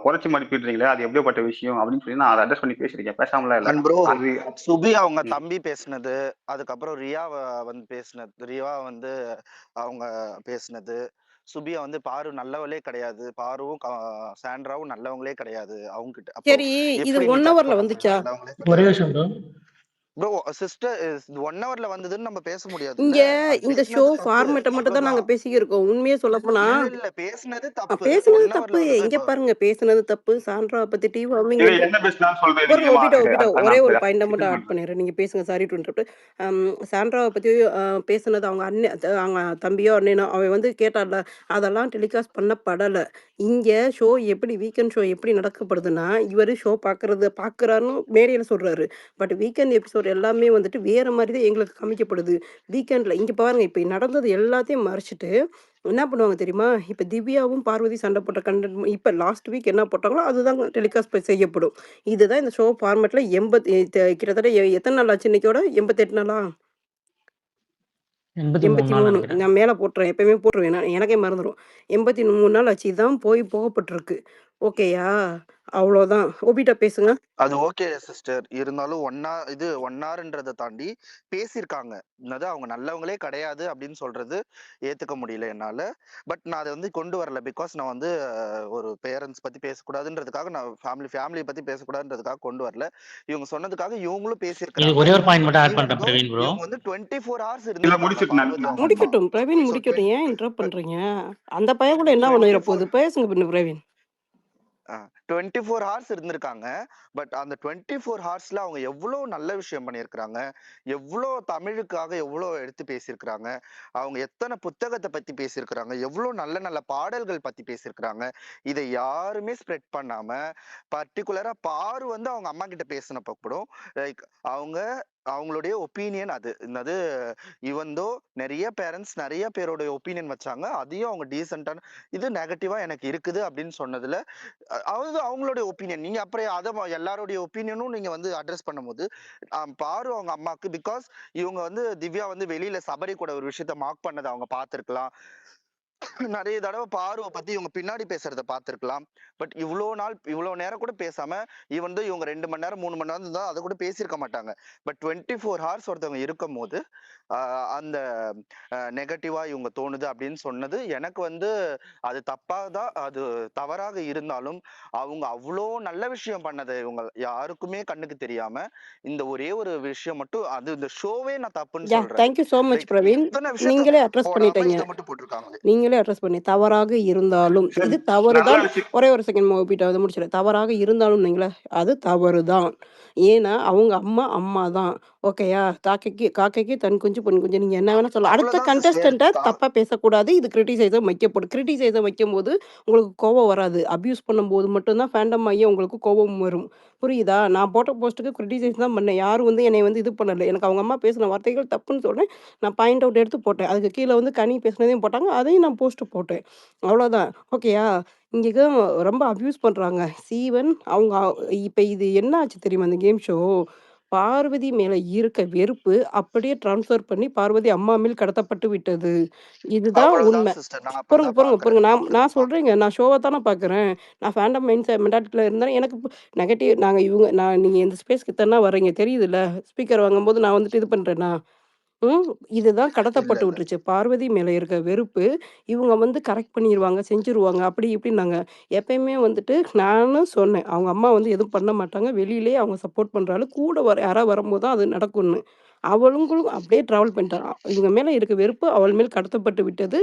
குறைச்சி மதிப்பிடுறீங்களே, அது எப்படிப்பட்ட விஷயம் அப்படின்னு சொல்லி நான் அதை அட்ரஸ் பண்ணி பேசியிருக்கேன். பேசாமலாம் இல்லை. அண்ட் ப்ரோ அது சுபி அவங்க தம்பி பேசுனது, அதுக்கப்புறம் ரியா வந்து அவங்க பேசுனது, சுபியா வந்து பாரு நல்லவளே கிடையாது, பாருவும் சாண்ட்ராவும் நல்லவங்களே கிடையாது அவங்க கிட்ட. அப்போ சரி, இது எப்படி நீ 1 ஜட்ஜ் ஹவர்ல பண்ண முடியும் வந்துச்சா? நல்லவங்களே ஒரே கிடையாது? விஷயம் ப்ரோ. ப்ரோ சிஸ்டர் 1 ஹவர்ல வந்ததுன்னு நம்ம பேச முடியாது. இங்க அது இந்த ஷோ பேசுனது தப்பு, ஃபார்மேட்ட மட்டும் தான் நாங்க அவ்வளவுதான். பேசிக்கிருக்கோம். உண்மைய சொல்லப்போனா இல்ல பேசுனது தப்பு. பேசுனது 1 தப்பு. ஹவர்ல வந்தது. இங்க இப்போ பாருங்க, பேசுனது தப்பு. சாண்ட்ராவ பத்தி டிவி அவங்க இது என்ன பேசினாலும் சொல்றது பாருங்க, நீங்க ஒபிட்டோ ஒரே ஒரு பாயிண்ட்ட மட்டும் ஆட் சொல்றேன். பண்ணிடுறேன். நீங்க பேசுங்க. Sorry to interrupt. சாண்ட்ராவ பத்தி பேசுனது அவங்க அவங்க தம்பியோ, அண்ணனோ அவன் வந்து கேட்டான்ல, அதெல்லாம் டெலிகாஸ்ட் பண்ணப்படல. இங்க ஷோ எப்படி வீக்கெண்ட் ஷோ எப்படி நடக்கப்படுதுன்னா, இவரு ஷோ பார்க்குறாருன்னு மேடையில சொல்றாரு. பட் வீக்கெண்ட் எபிசோட் எல்லாமே வந்துட்டு வேற மாரி தான் எங்களுக்கு காமிக்கப்படுது. வீக்கெண்ட்ல இங்க பாருங்க, இப்ப நடந்தது எல்லாத்தையும் மறைச்சுட்டு என்ன பண்ணுவாங்க தெரியுமா? இப்ப திவ்யாவும் பார்வதி சண்டை போட்ட கன்டென்ட் இப்ப லாஸ்ட் வீக் என்ன போட்டாங்களோ, அதுதான் டெலிகாஸ்ட் செய்யப்படும். இதுதான் இந்த ஷோ ஃபார்மேட்ல கிட்டத்தட்ட எத்தன நாள் ஆச்சு இன்னைக்கோட? 88 நாளா? 83 நாள் 83. நினைக்கிறேன். நான் மேல போட்டுறேன். எப்பயுமே போட்டுருவேன். எனக்கே மறந்துரும். 83 நாள் ஆச்சு. இதான் போகப்பட்டிருக்கு. ஓகேயா? அவ்வளோதான். ஒபிட்டா பேசுங்க. அது ஓகே சிஸ்டர். இருந்தாலும் 1 ஹார்ன்றத தாண்டி பேசியிருக்காங்க. என்னது அவங்க நல்லவங்களே கிடையாது அப்படின்னு சொல்றது ஏத்துக்க முடியல என்னால. பட் நான் அதை வந்து கொண்டு வரல. பிகாஸ் நான் வந்து ஒரு பேரண்ட்ஸ் பத்தி பேசக்கூடாதுன்றதுக்காக, நான் ஃபேமிலி பத்தி பேசக்கூடாதுன்றதுக்காக கொண்டு வரல. இவங்க சொன்னதுக்காக இவங்களும் இது பேசியிருக்கிறாங்க. ஒரே ஒரு பாயிண்ட் மட்டும் ஆட் ஈவன் பண்றேன் தோ பிரவீன் ப்ரோ. இவங்க வந்து 24 ஹார்ஸ் இல்ல இருந்திருக்காங்க முடிச்சுட்டு பார்வதி அவங்க அம்மா. முடிக்கட்டும். பிரவீன் ஸோ முடிக்கட்டும். ஏன் இன்டரப்ட் பண்றீங்க? அந்த பையன் கூட என்ன பண்ணிற 24 போகுது? பேசுங்க பிரவீன். 24 ஹார்ஸ் இருந்திருக்காங்க. பட் அந்த 24 ஹார்ஸ்ல அவங்க எவ்வளவு நல்ல விஷயம் பண்ணியிருக்கிறாங்க, எவ்வளோ தமிழுக்காக எவ்வளோ எடுத்து பேசியிருக்கிறாங்க, அவங்க எத்தனை புத்தகத்தை பத்தி பேசியிருக்கிறாங்க, எவ்வளவு நல்ல நல்ல பாடல்கள் பத்தி பேசியிருக்கிறாங்க. இதை யாருமே ஸ்ப்ரெட் பண்ணாம, பர்டிகுலரா பாரு வந்து அவங்க அம்மா கிட்ட பேசினப்ப கூட லைக் அவங்களுடைய ஒப்பீனியன் அது என்னது, இவந்தோ நிறைய பேரண்ட்ஸ் நிறைய பேரோட ஒப்பீனியன் வச்சாங்க, அதையும் அவங்க டீசென்டான இது நெகட்டிவா எனக்கு இருக்குது அப்படின்னு சொன்னதுல அது அவங்களுடைய ஒப்பீனியன். நீங்க அப்புறம் எல்லாருடைய ஒப்பீனியனும் நீங்க வந்து அட்ரஸ் பண்ணும்போது பாரு அவங்க அம்மாக்கு, பிகாஸ் இவங்க வந்து திவ்யா வந்து வெளியில சபரி கூட ஒரு விஷயத்த மார்க் பண்ணதை அவங்க பார்த்திருக்கலாம். நிறைய தடவை பார்வை பத்தி இவங்க பின்னாடி பேசுறத பார்த்திருக்கலாம். பட் இவ்வளவு நேரம் கூட பேசாம இவங்க 2 மணி நேரம் 3 மணி நேரம் இருந்தா அதை கூட பேசியிருக்க மாட்டாங்க. பட் 24 ஹார்ஸ் ஒருத்தவங்க இருக்கும் போது அந்த நெகட்டிவா இவங்க தோணுது அப்படின்னு சொன்னது எனக்கு வந்து அது அது தவறாக இருந்தாலும், அவங்க அவ்வளோ நல்ல விஷயம் பண்ணதை இவங்க யாருக்குமே கண்ணுக்கு தெரியாம இந்த ஒரே ஒரு விஷயம் மட்டும், அது இந்த ஷோவே நான் தப்புன்னு சொல்றேன். Thank you so much like Praveen. இத்தனை விஷயத்த நீங்களே அட்ரஸ் போடாம பண்ணிட்டீங்க. இதை மட்டும் போட்டிருக்காங்களே. நீங்களே அட்ரஸ் பண்ணேன். தவறாக இருந்தாலும். சரி, இது நல்ல தவறுதான். விஷயம். ஒரே ஒரு செகண்ட் மோபிட்ட வந்து முடிச்சுறேன். தவறாக இருந்தாலும் வைங்களேன், அது தவறுதான். ஏன்னா, அவங்க அம்மா தான். ஓகேயா? காக்கைக்கு தன் குஞ்சு, பொன் குஞ்சு. நீங்க என்ன வேணா சொல்லலாம். அடுத்த அவ்வளவுதான் சிஸ்டர். கண்டஸ்டன்ட்ட தப்பா பேசக்கூடாது. இது கிரிட்டிசைஸம் வைக்கப்படும். கிரிட்டிசைஸம் வைக்கும்போது உங்களுக்கு கோவம் வராது. அப்யூஸ் பண்ணும்போது மட்டும் தான் ஃபேண்டம் ஆகி உங்களுக்கு கோபம் வரும். புரியுதா? நான் போட்ட போஸ்ட்டுக்கு கிரிட்டிசைஸ் தான் பண்ணேன். யாரும் வந்து என்னைய வந்து இது பண்ணல. எனக்கு அவங்க அம்மா பேசின வார்த்தைகள் தப்புன்னு சொல்றேன். நான் பாயிண்ட் அவுட் எடுத்து போட்டேன். அதுக்கு கீழ வந்து கனி பேசினதையும் போட்டாங்க. அதையும் நான் போஸ்ட் போட்டேன். அவ்வளோதான். ஓகேயா? இங்க ரொம்ப அப்யூஸ் பண்றாங்க. சீவன் அவங்க இப்ப இது என்ன ஆச்சு தெரியுமா? இந்த கேம் ஷோ பார்வதி மேல இருக்க வெறுப்பு அப்படியே ட்ரான்ஸ்ஃபர் பண்ணி பார்வதி அம்மா மேல் கடத்தப்பட்டு விட்டது. இதுதான் அவ்வளவுதான் உண்மை. சிஸ்டர். நான் பொறுங்க, அப்படிதான் பொறுங்க, பாக்குறேன். பொறுங்க. நான் அப்படிதான் நான் பாக்குறேன். சொல்றேங்க. நான் ஷோவ தானே பார்க்குறேன். நான் ஃபேண்டம் மென்டாலிட்டில இருந்தேன். எனக்கு நெகட்டிவ் நீங்க இந்த ஸ்பேஸ்க்கு இத்தன நாள் வர்றீங்க தெரியுதுல்ல. ஸ்பீக்கர் வாங்கும்போது நான் வந்துட்டு இது பண்றேனா? ம். இதுதான் இல்ல, கடத்தப்பட்டு இல்ல. விட்டுருச்சு. பார்வதி மேல இருக்க வெறுப்பு, இவங்க வந்து கரெக்ட் பண்ணிருவாங்க, செஞ்சுருவாங்க. அப்படி இப்படின்னாங்க. எப்பயுமே வந்துட்டு நானும் சொன்னேன். அவங்க அம்மா வந்து எதுவும் பண்ண மாட்டாங்க. வெளியிலேயே அவங்க சப்போர்ட் பண்றாளு. கூட யாராவது வரும்போது தான் அது நடக்கும்னு. அவளுங்களும் அப்படியே டிராவல் பண்ணிட்டாங்க. இவங்க மேல இருக்க வெறுப்பு அவள் மேல் கடத்தப்பட்டு விட்டது.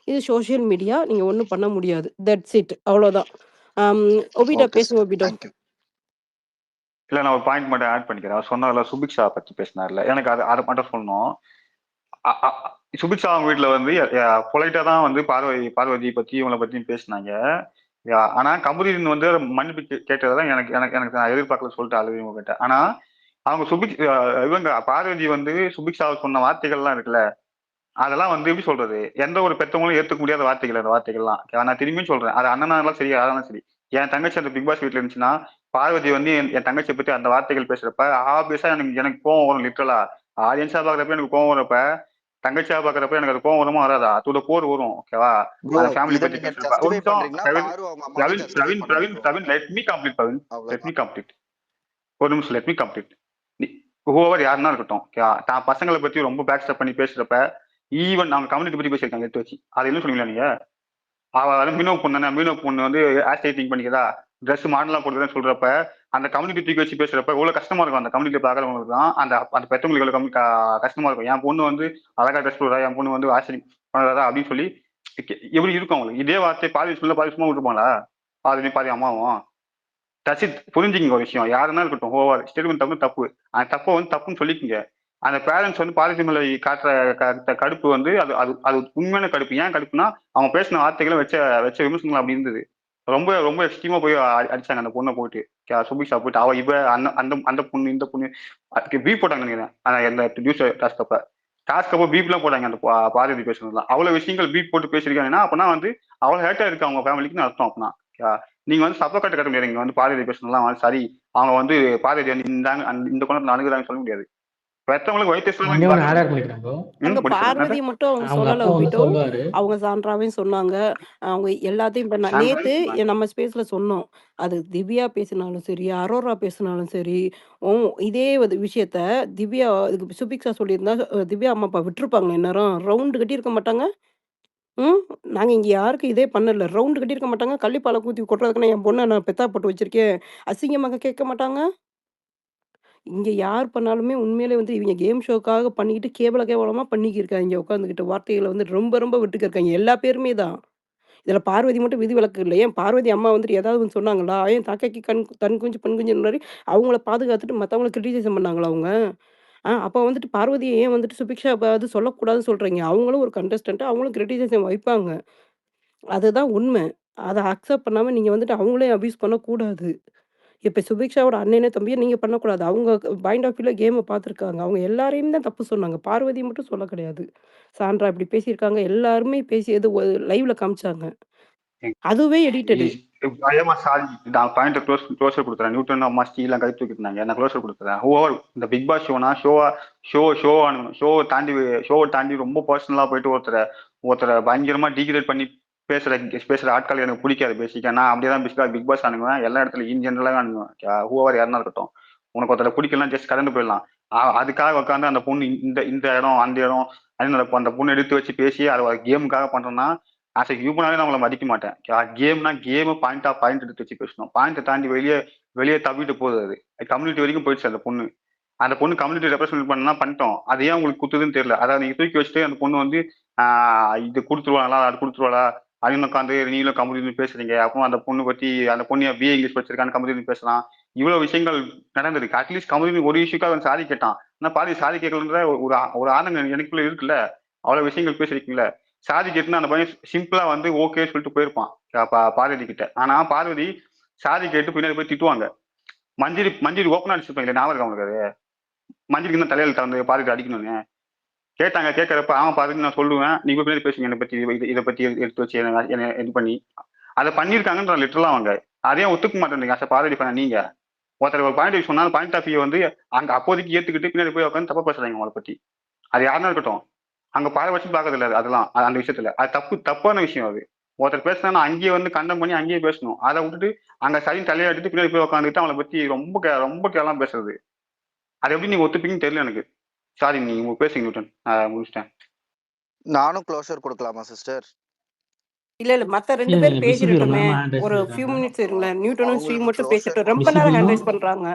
இது சோசியல் மீடியா. நீங்க ஒண்ணும் பண்ண முடியாது. That's it. அவ்வளோதான். அம் ஒபிட்டோ ஓகே பேசுங்க சிஸ்டர். ஒபிட்டோ. Thank you. இல்ல நான் ஒரு பாயிண்ட் மட்டும் ஆட் பண்ணிக்கிறேன். அவர் சொன்னதுல சுபிக்ஷா பத்தி பேசினார்ல, எனக்கு அதை மட்டும் சொல்லணும். அ- அ- சுபிக்ஷா அவங்க வீட்டுல வந்து பொலைட்டா தான் வந்து பார்வதி பத்தி இவங்களை பத்தியும் பேசினாங்க. ஆனா கமருதீன் வந்து மன்னிப்பு கேட்டதான் எனக்கு எனக்கு எனக்கு நான் எதிர்பார்க்கல சொல்லிட்டு அழுது இவங்க கிட்ட. ஆனா அவங்க இவங்க பார்வதி வந்து சுபிக்ஷாவை சொன்ன வார்த்தைகள்லாம் இருக்குல்ல, அதெல்லாம் வந்து எப்படி சொல்றது, எந்த ஒரு பெத்தவங்களும் ஏத்துக்க முடியாத வார்த்தைகள். அந்த வார்த்தைகள்லாம் நான் திரும்பியும் சொல்றேன். அது அண்ணனா இருந்தாலும் சரி, யாராலும் சரி. என் தங்கச்சி அந்த பிக் பாஸ் வீட்டுல இருந்துச்சுன்னா பார்வதி வந்து என் தங்கச்சியை பத்தி அந்த வார்த்தைகள் பேசுறப்ப ஆபியஸா எனக்கு எனக்கு கோவம் வரும். லிட்டரலா ஆடியன்ஸா பாக்குறப்ப எனக்கு கோவம் வரப்ப, தங்கச்சியா பாக்குறப்ப எனக்கு அது கோவம் வருமா வராதா? அதோட போர் வரும். ஓகேவா? ப்ரோ, அந்த ஃபேமிலி இத பத்தி நீங்க பேசுறப்ப ஒரு ஜஸ்டிஃபை நிமிஷம் பண்றீங்கன்னா பிரவீன் பாரு அவங்க அம்மாவை பிரவீன் ஜஸ்டிஃபை பிரவீன் பண்ணணும் Praveen bro. Praveen let me complete. Praveen let me அவ்வளவுதான். கம்ப்ளீட். ஒரு நிமிஷம் லெட் மீ கம்ப்ளீட். ஹூவர் யாருன்னா இருக்கட்டும், தான் பசங்களை பத்தி ரொம்ப பேக் ஸ்டெப் பண்ணி பேசுறப்ப, ஈவன் அவங்க கம்யூனிட்டி பத்தி பேசியிருக்காங்க எடுத்து வச்சு, அது என்ன சொல்லுவீங்களா நீங்க? அவ மீனோ பொண்ணு வந்து ஆஸ்டைட்டிங் பண்ணிக்கிறதா, ட்ரெஸ் மாடலாம் போடுறதுன்னு சொல்றப்ப, அந்த கம்யூனிட்டி தூக்கி வச்சு பேசுறப்ப எவ்வளவு கஷ்டமா இருக்கும். அந்த கம்யூனிட்டி பாக்குறவங்களுக்கு தான் அந்த அந்த பெற்றவங்களுக்கு எவ்வளவு கஷ்டமா இருக்கும். என் பொண்ணு வந்து அழகா ட்ரெஸ் போடுறா, என் பொண்ணு வந்து ஆஸ்டைட்டிங் பண்றதா அப்படின்னு சொல்லி எப்படி இருக்கும் அவங்களுக்கு? இதே வார்த்தை பாதி சும்மா விட்டுருப்பாங்களா? பாதி அம்மாவும் புரிஞ்சுக்கிங்க ஒரு விஷயம். யாருன்னா இருக்கட்டும், ஓவர் ஸ்டேட்மெண்ட் தப்பு தப்பு. அந்த தப்பை வந்து தப்புன்னு சொல்லிக்கங்க. அந்த பேரண்ட்ஸ் வந்து பாலிசி மேல காட்டுற கடுப்பு வந்து அது அது அது உண்மையான கடுப்பு. ஏன் கடுப்புனா அவங்க பேசின வார்த்தைகளை வச்ச வச்ச விமர்சனங்கள் அப்படி இருந்தது. ரொம்ப ரொம்ப எக்ஸ்ட்ரீமா போய் அடிச்சாங்க அந்த பொண்ணை போயிட்டு. சுபிக்ஷா போயிட்டு அவ அந்த அந்த அந்த பொண்ணு இந்த பொண்ணு அதுக்கு பீப் போட்டாங்க நினைக்கிறேன். அந்த நியூஸ் டாஸ்க் அப்போ பீப்லாம் போட்டாங்க. அந்த பார்வதி பேசுனதுலாம் அவ்வளவு விஷயங்கள் பீப் போட்டு பேசியிருக்காங்கன்னா அப்பனா வந்து அவ்வளவு ஹேட்டா இருக்கு அவங்க ஃபேமிலிக்குன்னு அர்த்தம். அப்பனா நீங்க வந்து சப்ப கட்ட முடியாது. இங்க வந்து பார்வதி பேசணும்லாம் சரி, அவங்க வந்து பார்வதி வந்து இந்த குணத்துல அணுகுறாங்கன்னு சொல்ல முடியாது. பெற்றவங்களுக்கு ஒண்ணே ஒண்ணு வயிற்று ஆட் பண்ணிக்கிறேன் ப்ரோ. அங்க பார்வதி மட்டும் அவங்க அவங்க சொல்லல அப்பா வந்து ஒபிட்டோ. சொல்லுவாரு. அவங்க சான்றாவையும் சொன்னாங்க. அவங்க எல்லாத்தையும் நேத்து நம்ம ஸ்பேஸ்ல சொன்னோம். அது திவ்யா பேசினாலும் சரி, அரோரா பேசினாலும் சரி, இதே விஷயத்த திவ்யா இதுக்கு சுபிக்ஷா சொல்லியிருந்தா திவ்யா அம்மா அப்பா விட்டுருப்பாங்களா இந்நேரம்? ரவுண்டு கட்டி இருக்க மாட்டாங்க? ம். நாங்க இங்க யாருக்கும் இதே பண்ணல. ரவுண்டு கட்டியிருக்க மாட்டாங்க. கள்ளிப்பால ஊத்தி கொட்டுறதுக்குன்னு என் பொண்ண நான் பெத்தா போட்டு வச்சிருக்கேன். அசிங்கமாக கேட்க மாட்டாங்க? இங்க யார் பண்ணாலுமே உண்மையிலே வந்து இவங்க கேம் ஷோக்காக பண்ணிக்கிட்டு கேவலமா பண்ணிக்கிருக்காய்ங்க உட்காந்துக்கிட்டு. வார்த்தைகள வந்து ரொம்ப ரொம்ப விட்டுக்கிருக்காய்ங்க. எல்லா பேருமே தான். இதுல பார்வதி மட்டும் விதிவிலக்கு இல்ல. ஏன் பார்வதி அம்மா வந்துட்டு ஏதாவது ஒண்ணு சொன்னாங்களா? ஏன் "காக்கைக்கு தன் குஞ்சு, பெண் குஞ்சுன்ற" மாரி அவங்கள பாதுகாத்துட்டு மத்தவங்கள கிரிட்டிசைசம் பண்ணாங்களா அவங்க? அப்ப வந்துட்டு பார்வதிய ஏன் வந்துட்டு சுபிக்ஷா அது சொல்லக்கூடாதுன்னு சொல்றீங்க? அவங்களும் ஒரு கண்டஸ்டன்ட். அவங்களும் கிரிட்டிசைசம் வைப்பாங்க. அதுதான் உண்ம. அத அக்செப்ட் பண்ணாம நீங்க வந்துட்டு அவங்களையும் அபியூஸ் பண்ணக்கூடாது. இப்ப சுபிக்ஷாவோட அண்ணனோ, தம்பியோ நீங்க பண்ணக்கூடாது. அவங்க பாயிண்ட் ஆஃப் வியூல கேம பார்த்துருக்காங்க. அவங்க எல்லாரையும் தான் தப்பு சொன்னாங்க. பார்வதி மட்டும் சொல்ல கிடையாது. சாண்ட்ரா இப்படி பேசியிருக்காங்க. எல்லாருமே பேசியது லைவ்ல காமிச்சாங்க. அதுவே எடிட்டடு. பயமா சாரி, நான் பாயிண்ட் க்ளோசர் கொடுத்துறேன். நியூட்டன் அம்மா ஸ்டீலாம் கை தூக்கிட்டு இருந்தாங்க. நான் க்ளோசர் கொடுத்துறேன். ஓவர் இந்த பிக் பாஸ் ஷோனா ஷோவை தாண்டி ரொம்ப பர்சனலா போயிட்டு ஒருத்தரை பயங்கரமா டீக்ரேட் பண்ணி பேசுற ஆட்கள் எனக்கு பிடிக்காது. பேசிக்கா நான் அப்படியேதான் பிக் பாஸ் அணுகுவேன். எல்லா இடத்துல இன் ஜென்ரலாக அணுகுவேன். ஹூவர் யாருன்னா இருக்கட்டும், உனக்கு ஒருத்தரை பிடிக்கலாம், ஜஸ்ட் கடந்து போயிடலாம். அதுக்காக உட்காந்து அந்த பொண்ணு இந்த இந்த இடம் அந்த இடம் அந்த பொண்ணு எடுத்து வச்சு பேசி அதை கேமுக்காக பண்றேன்னா ஆஸ் எ ஹியூமனாவே நான் உங்களை மதிக்க மாட்டேன். கேம்னா கேம் பாயிண்ட் எடுத்து வச்சு பேசணும். பாயிண்ட்டை தாண்டி வெளியே தவிட்டு போகுது. அது கம்யூனிட்டி வரைக்கும் போயிடுச்சு. அந்த பொண்ணு கம்யூனிட்டி ரெப்ரசென்ட் பண்ணா பண்ணிட்டோம். அது ஏன் உங்களுக்கு குத்துதுன்னு தெரியல. அதாவது நீங்க தூக்கி வச்சுட்டு அந்த பொண்ணு வந்து இது கொடுத்துருவாங்களா அது கொடுத்துருவாளா அப்படின்னு உட்காந்து நீங்களும் கம்ப்யூட்டர் பேசுறீங்க. அப்புறம் அந்த பொண்ணு பத்தி அந்த பொண்ணு பிஏ இங்கிலீஷ் படிச்சிருக்கான்னு கம்ப்யூட்டர் பேசலாம். இவ்வளவு விஷயங்கள் நடந்திருக்கு. அட்லீஸ்ட் கம்ப்யூட்டர் ஒரு இஷ்யூக்காக அவன் சாரி கேட்டான். ஆனா பாதி சாரி கேட்கலன்ற ஒரு ஆனந்தம் எனக்குள்ள இருக்குல்ல. அவ்வளவு விஷயங்கள் பேசிருக்கீங்களா. சாரி கேட்டுன்னு அந்த பையன் சிம்பிளா வந்து ஓகே சொல்லிட்டு போயிருப்பான் பார்வதி கிட்ட. ஆனா பார்வதி சாரி கேட்டு பின்னாடி போய் திட்டுவாங்க. மஞ்சரி ஓப்பனா அடிச்சிருப்பாங்க. ஞாபகம் இருக்கா உங்களுக்கு? அது மஞ்சரிக்கு தான் தலையில தந்து பார்வதி அடிக்கணும்னு கேட்டாங்க. கேட்கறப்ப பார்வதி நான் சொல்லுவேன், நீங்க பின்னாடி பேசுங்க என்னை பத்தி, இதை பத்தி எடுத்து வச்சு என்ன இது பண்ணி அதை பண்ணியிருக்காங்கன்ற லிட்டரலாம் அவங்க அதையும் ஒத்துக்க மாட்டேங்க. பார்வதி பண்ண நீங்க ஒருத்தர் ஒரு பாயிண்ட் சொன்னாலும் பாயிண்ட் ஆஃப் வியூ வந்து அங்க அப்போதைக்கு ஏத்துக்கிட்டு பின்னாடி போய் உட்காந்து தப்பா பேசுறாங்க அவங்களை பத்தி. அது யாருன்னா இருக்கட்டும், அங்க பாரபட்சம் பார்க்கறது இல்லை. அதெல்லாம் அந்த விஷயத்துல அது தப்பான விஷயம். அது ஒருத்தர் பேசினா அங்கேயே வந்து கண்டம் பண்ணி அங்கேயே பேசணும். அதை விட்டுட்டு அங்க சரின்னு தலையாட்டிட்டு பின்னாடி போய் உட்காந்துட்டு அவங்களை பத்தி ரொம்ப கேவலம் பேசுறது. அது எப்படி நீங்க ஒத்துப்பீங்கன்னு தெரியல எனக்கு. சாரி, நீங்க பேசுங்க நியூட்டன். முடிச்சிட்டேன். நானும் க்ளோஷர் கொடுக்கலாமா சிஸ்டர்? இல்ல மத்த 2 பேர் பிசிபி ரொம்ப பேசிடட்டுமே. நேரமா ஹேண்ட் ரைஸ் ஒரு ஃபியூ பண்ணிருக்காங்க. மினிட்ஸ் இருங்களேன். நியூட்டனும் ஸ்ரீ அவங்களுக்கு மட்டும் க்ளோஷர் பேசிட்டு ரொம்ப கொடுத்துட்டு நேரம் ஹேண்ட் பிசிபியும் ரைஸ் பண்றாங்க.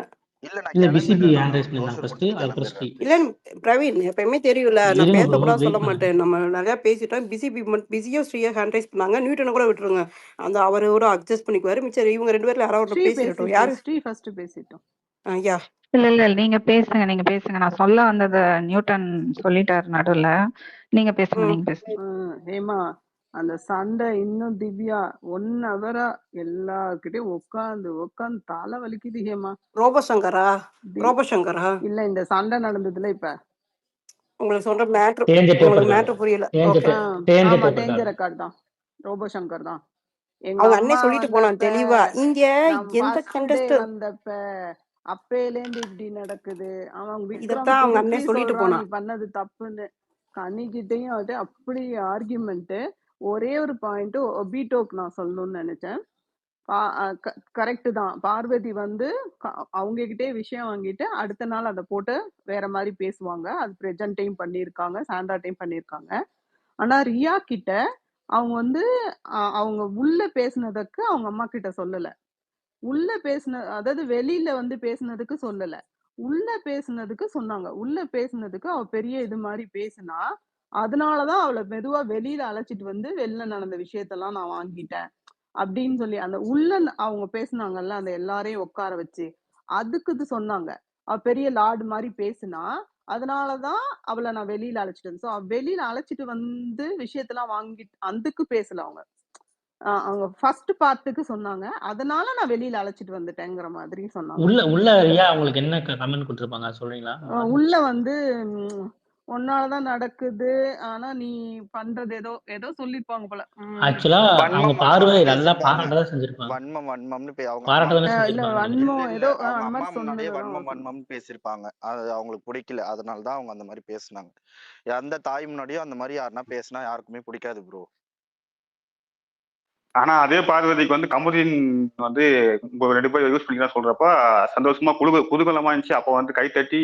இல்ல நான் இல்ல பிசிபி கிளம்பிடுறேன். ஹேண்ட் நான் ரைஸ் பண்ணிருந்தாங்க க்ளோஷர் ஃபர்ஸ்ட், கொடுத்துட்டு அதுக்கப்புறம் ஸ்ரீ. கிளம்பிடுறேன். இல்ல பிரவீன் எப்பயுமே தெரியும்ல, நான் இருங்க ப்ரோ, பேசக்கூடாது சொல்ல வெயிட் பண்ணுங்க. மாட்டேன். நம்ம நிறைய பேசிட்டோம். பிஸியோ ஸ்ரீயா ஹேண்ட் ரைஸ் பண்ணாங்க. நியூட்டனை கூட விட்டுருங்க. அந்த அவரோட அட்ஜஸ்ட் பண்ணிக்குவாரு. மிச்சம் இவங்க 2 பேர்ல யாராவது ஸ்ரீ ஒருத்தர் பேசிடட்டும். பேசிட்டு யாரு? ஸ்ரீ ஃபர்ஸ்ட் பேசிட்டோம். யா இல்ல நீங்க பேசுங்க. நான் சொல்ல வந்தத நியூட்டன் சொல்லிட்டாரு நடுவுல. நீங்க பேசுங்க. ஹேமா, அந்த சண்டை இன்னும் திவ்யா 1 ஹவரா எல்லார்கிட்டயும் உட்காந்து தலை வலிக்குது ஹேமா. ரோபசங்கரா இல்ல இந்த சண்டை நடந்ததுல இப்ப உங்களுக்கு சொல்ற மேட்ரு தேஞ்ச உங்களுக்கு பேப்பர் மேட்ரு புரியல. தேஞ்ச ஓகே, தேஞ்ச ஆமா பேப்பர் தேஞ்ச கார்டு. ரெக்கார்ட் தான். ரோபோசங்கர் தான். எங்க அவங்க அண்ணே அம்மா சொல்லிட்டு போனான் வந்தப்ப, தெளிவா. இங்க நான் எந்த ஃபர்ஸ்ட் டே கண்டஸ்ட் வந்தப்ப அப்பையிலேருந்து இப்படி நடக்குது. அவன் விக்ரம் இதத்தான் அவங்க அண்ணே திருப்பி சொல்லிட்டு சொல்றான் நீ போனான். பண்ணது தப்புன்னு. கனிக்கிட்டையும் அது அப்படி ஆர்கியூமெண்ட். ஒரே ஒரு பாயிண்ட் ஒபிட்டோக்கு நான் சொல்லணும்னு நினைச்சேன். கரெக்ட் தான். பார்வதி வந்து அவங்க கிட்டே விஷயம் வாங்கிட்டு அடுத்த நாள் அதை போட்டு வேற மாதிரி பேசுவாங்க. அது பிரசன்ட் டைம் பண்ணியிருக்காங்க, சாண்டா டைம் பண்ணியிருக்காங்க. ஆனா ரியா கிட்ட அவங்க வந்து அவங்க உள்ள பேசுனதுக்கு அவங்க அம்மா கிட்ட சொல்லல. உள்ள அதாவது வெளியில வந்து பேசுனதுக்கு சொல்லல. உள்ள பேசுனதுக்கு சொன்னாங்க. உள்ள பேசுனதுக்கு அவ பெரிய இது மாதிரி பேசுனா, அதனாலதான் அவளை மெதுவா வெளியில அழைச்சிட்டு வந்து வெளில நடந்த விஷயத்தெல்லாம் நான் வாங்கிட்டேன் அப்படின்னு சொல்லி அந்த உள்ள அவங்க பேசுனாங்கல்ல, அந்த எல்லாரையும் உட்கார வச்சு அதுக்கு இது சொன்னாங்க. அவ பெரிய லார்டு மாதிரி பேசுனா, அதனாலதான் அவளை நான் வெளியில அழைச்சிட்டு வந்தேன். சோ வெளியில அழைச்சிட்டு வந்து விஷயத்தெல்லாம் வாங்கிட்டு அதுக்கு பேசல அவங்க. அவங்க ஃபர்ஸ்ட் பார்ட்டுக்கு சொன்னாங்க. அதனால நான் வெளியில அழைச்சிட்டு வந்துட்டேங்கிற மாதிரி சொன்னாங்க. உள்ள ரியா உங்களுக்கு என்ன கமெண்ட் கொடுத்திருப்பாங்க சொல்றீங்களா? உள்ள வந்து உன்னாலதான் நடக்குது. ஆனா நீ பண்றது ஏதோ சொல்லிருப்பாங்க போல. ஆக்சுவலா அவங்க பார்வை நல்லா பாராட்டதான் செஞ்சிருப்பாங்க. வன்மம்னு பாராட்டதான் இல்ல செஞ்சிருப்பாங்க. வன்மம் ஏதோ அவங்க அந்த அம்மா மாதிரி முன்னாடியே சொன்னதுதான் வன்மம்னு பேசியிருப்பாங்க. அது அவங்களுக்கு பிடிக்கல. அதனாலதான் அவங்க அந்த மாதிரி பேசுனாங்க. எந்த தாய் முன்னாடியும் அந்த மாதிரி யாருன்னா பேசினா யாருக்குமே பிடிக்காது ப்ரோ. ஆனா அதே பார்வதிக்கு வந்து கமருதீன் வந்து 2 பேர் யூஸ் பண்ணிக்கலாம் சொல்றப்ப சந்தோஷமா குதூகலமா இருந்துச்சு. அப்போ வந்து கை தட்டி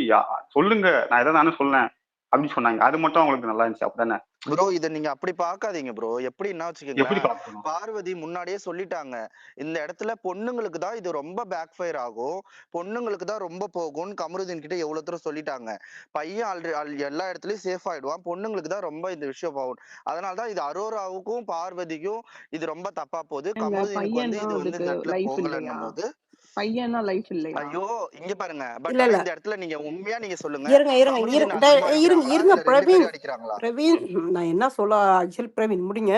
சொல்லுங்க நான் எதாவது நானும் சொன்னேன் அப்படின்னு சொன்னாங்க. அது மட்டும் அவங்களுக்கு நல்லா இருந்துச்சு. அப்படிதானே ப்ரோ? இதை நீங்க அப்படி பாக்காதீங்க ப்ரோ. எப்படின்னா எப்படி வச்சுக்கோங்களேன், பார்க்கணும்? பார்வதி முன்னாடியே சொல்லிட்டாங்க, இந்த இடத்துல பொண்ணுங்களுக்கு தான் இது ரொம்ப பேக் ஃபயர் ஆகும், பொண்ணுங்களுக்கு தான் ரொம்ப போகும்னு கமருதீன் கிட்ட எவ்வளவு தூரம் சொல்லிட்டாங்க. பையன் ஆல்ரெடி எல்லா இடத்துலயும் சேஃப் ஆயிடுவான், பொண்ணுங்களுக்கு தான் ரொம்ப இந்த விஷயம் போகும். அதனாலதான் இது அரோராவுக்கும் பார்வதிக்கும் இது ரொம்ப தப்பா போகுது. கமருதீனுக்கு வந்து இது வந்து இந்த இடத்துல போகலன்னும் போது பையனா லைஃப் இல்லையா? ஐயோ இங்க பாருங்க. பட் இல்ல இந்த இடத்துல நீங்க உண்மையா நீங்க சொல்லுங்க, இருங்க அடிக்கிறாங்களா? பிரவீன், நான் என்ன சொல்ல ஆக்சுவலி பிரவீன் முடிங்க.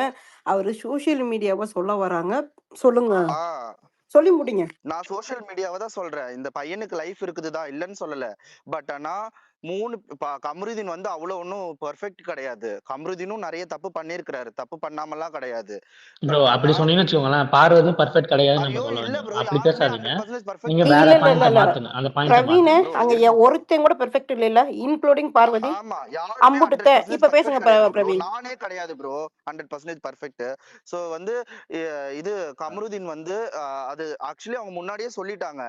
அவரு சோசியல் மீடியாவை சொல்ல வராங்க. சொல்லுங்க, சொல்லி முடிங்க. நான் சோசியல் மீடியாவை தான் சொல்றேன். இந்த பையனுக்கு லைஃப் இருக்குதுதான், இல்லைன்னு சொல்லல. பட் ஆனா கமருதீன் வந்து அவ்வளவு ஒன்னும் பெர்ஃபெக்ட் கிடையாது. கமருதீனும் நிறைய தப்பு பண்ணிருக்கிறாரு, தப்பு பண்ணாமலாம் கிடையாது. ப்ரோ அப்படி சொன்னீங்கன்னு வச்சுக்கோங்களேன், பார்வதி பெர்ஃபெக்ட் கிடையாது நம்ம சொல்ல இல்ல வேண்டியது. ப்ரோ, அப்படி யாருமே பேசாதீங்க. 100% பெர்ஃபெக்ட் நீங்க வேற பாயிண்ட் மாத்துங்க. அந்த பாயிண்ட் பிரவீன், மாத்துங்க. அங்க ஒருத்தன் கூட பெர்ஃபெக்ட் இல்ல, இன்க்ளூடிங் பார்வதி. ஆமா, அம்புட்டு இப்ப பேசுங்க பிரவீன். நானே கிடையாது ப்ரோ 100% பெர்ஃபெக்ட். சோ வந்து இது கமருதீன் வந்து அது ஆக்சுவலி அவங்க முன்னாடியே சொல்லிட்டாங்க,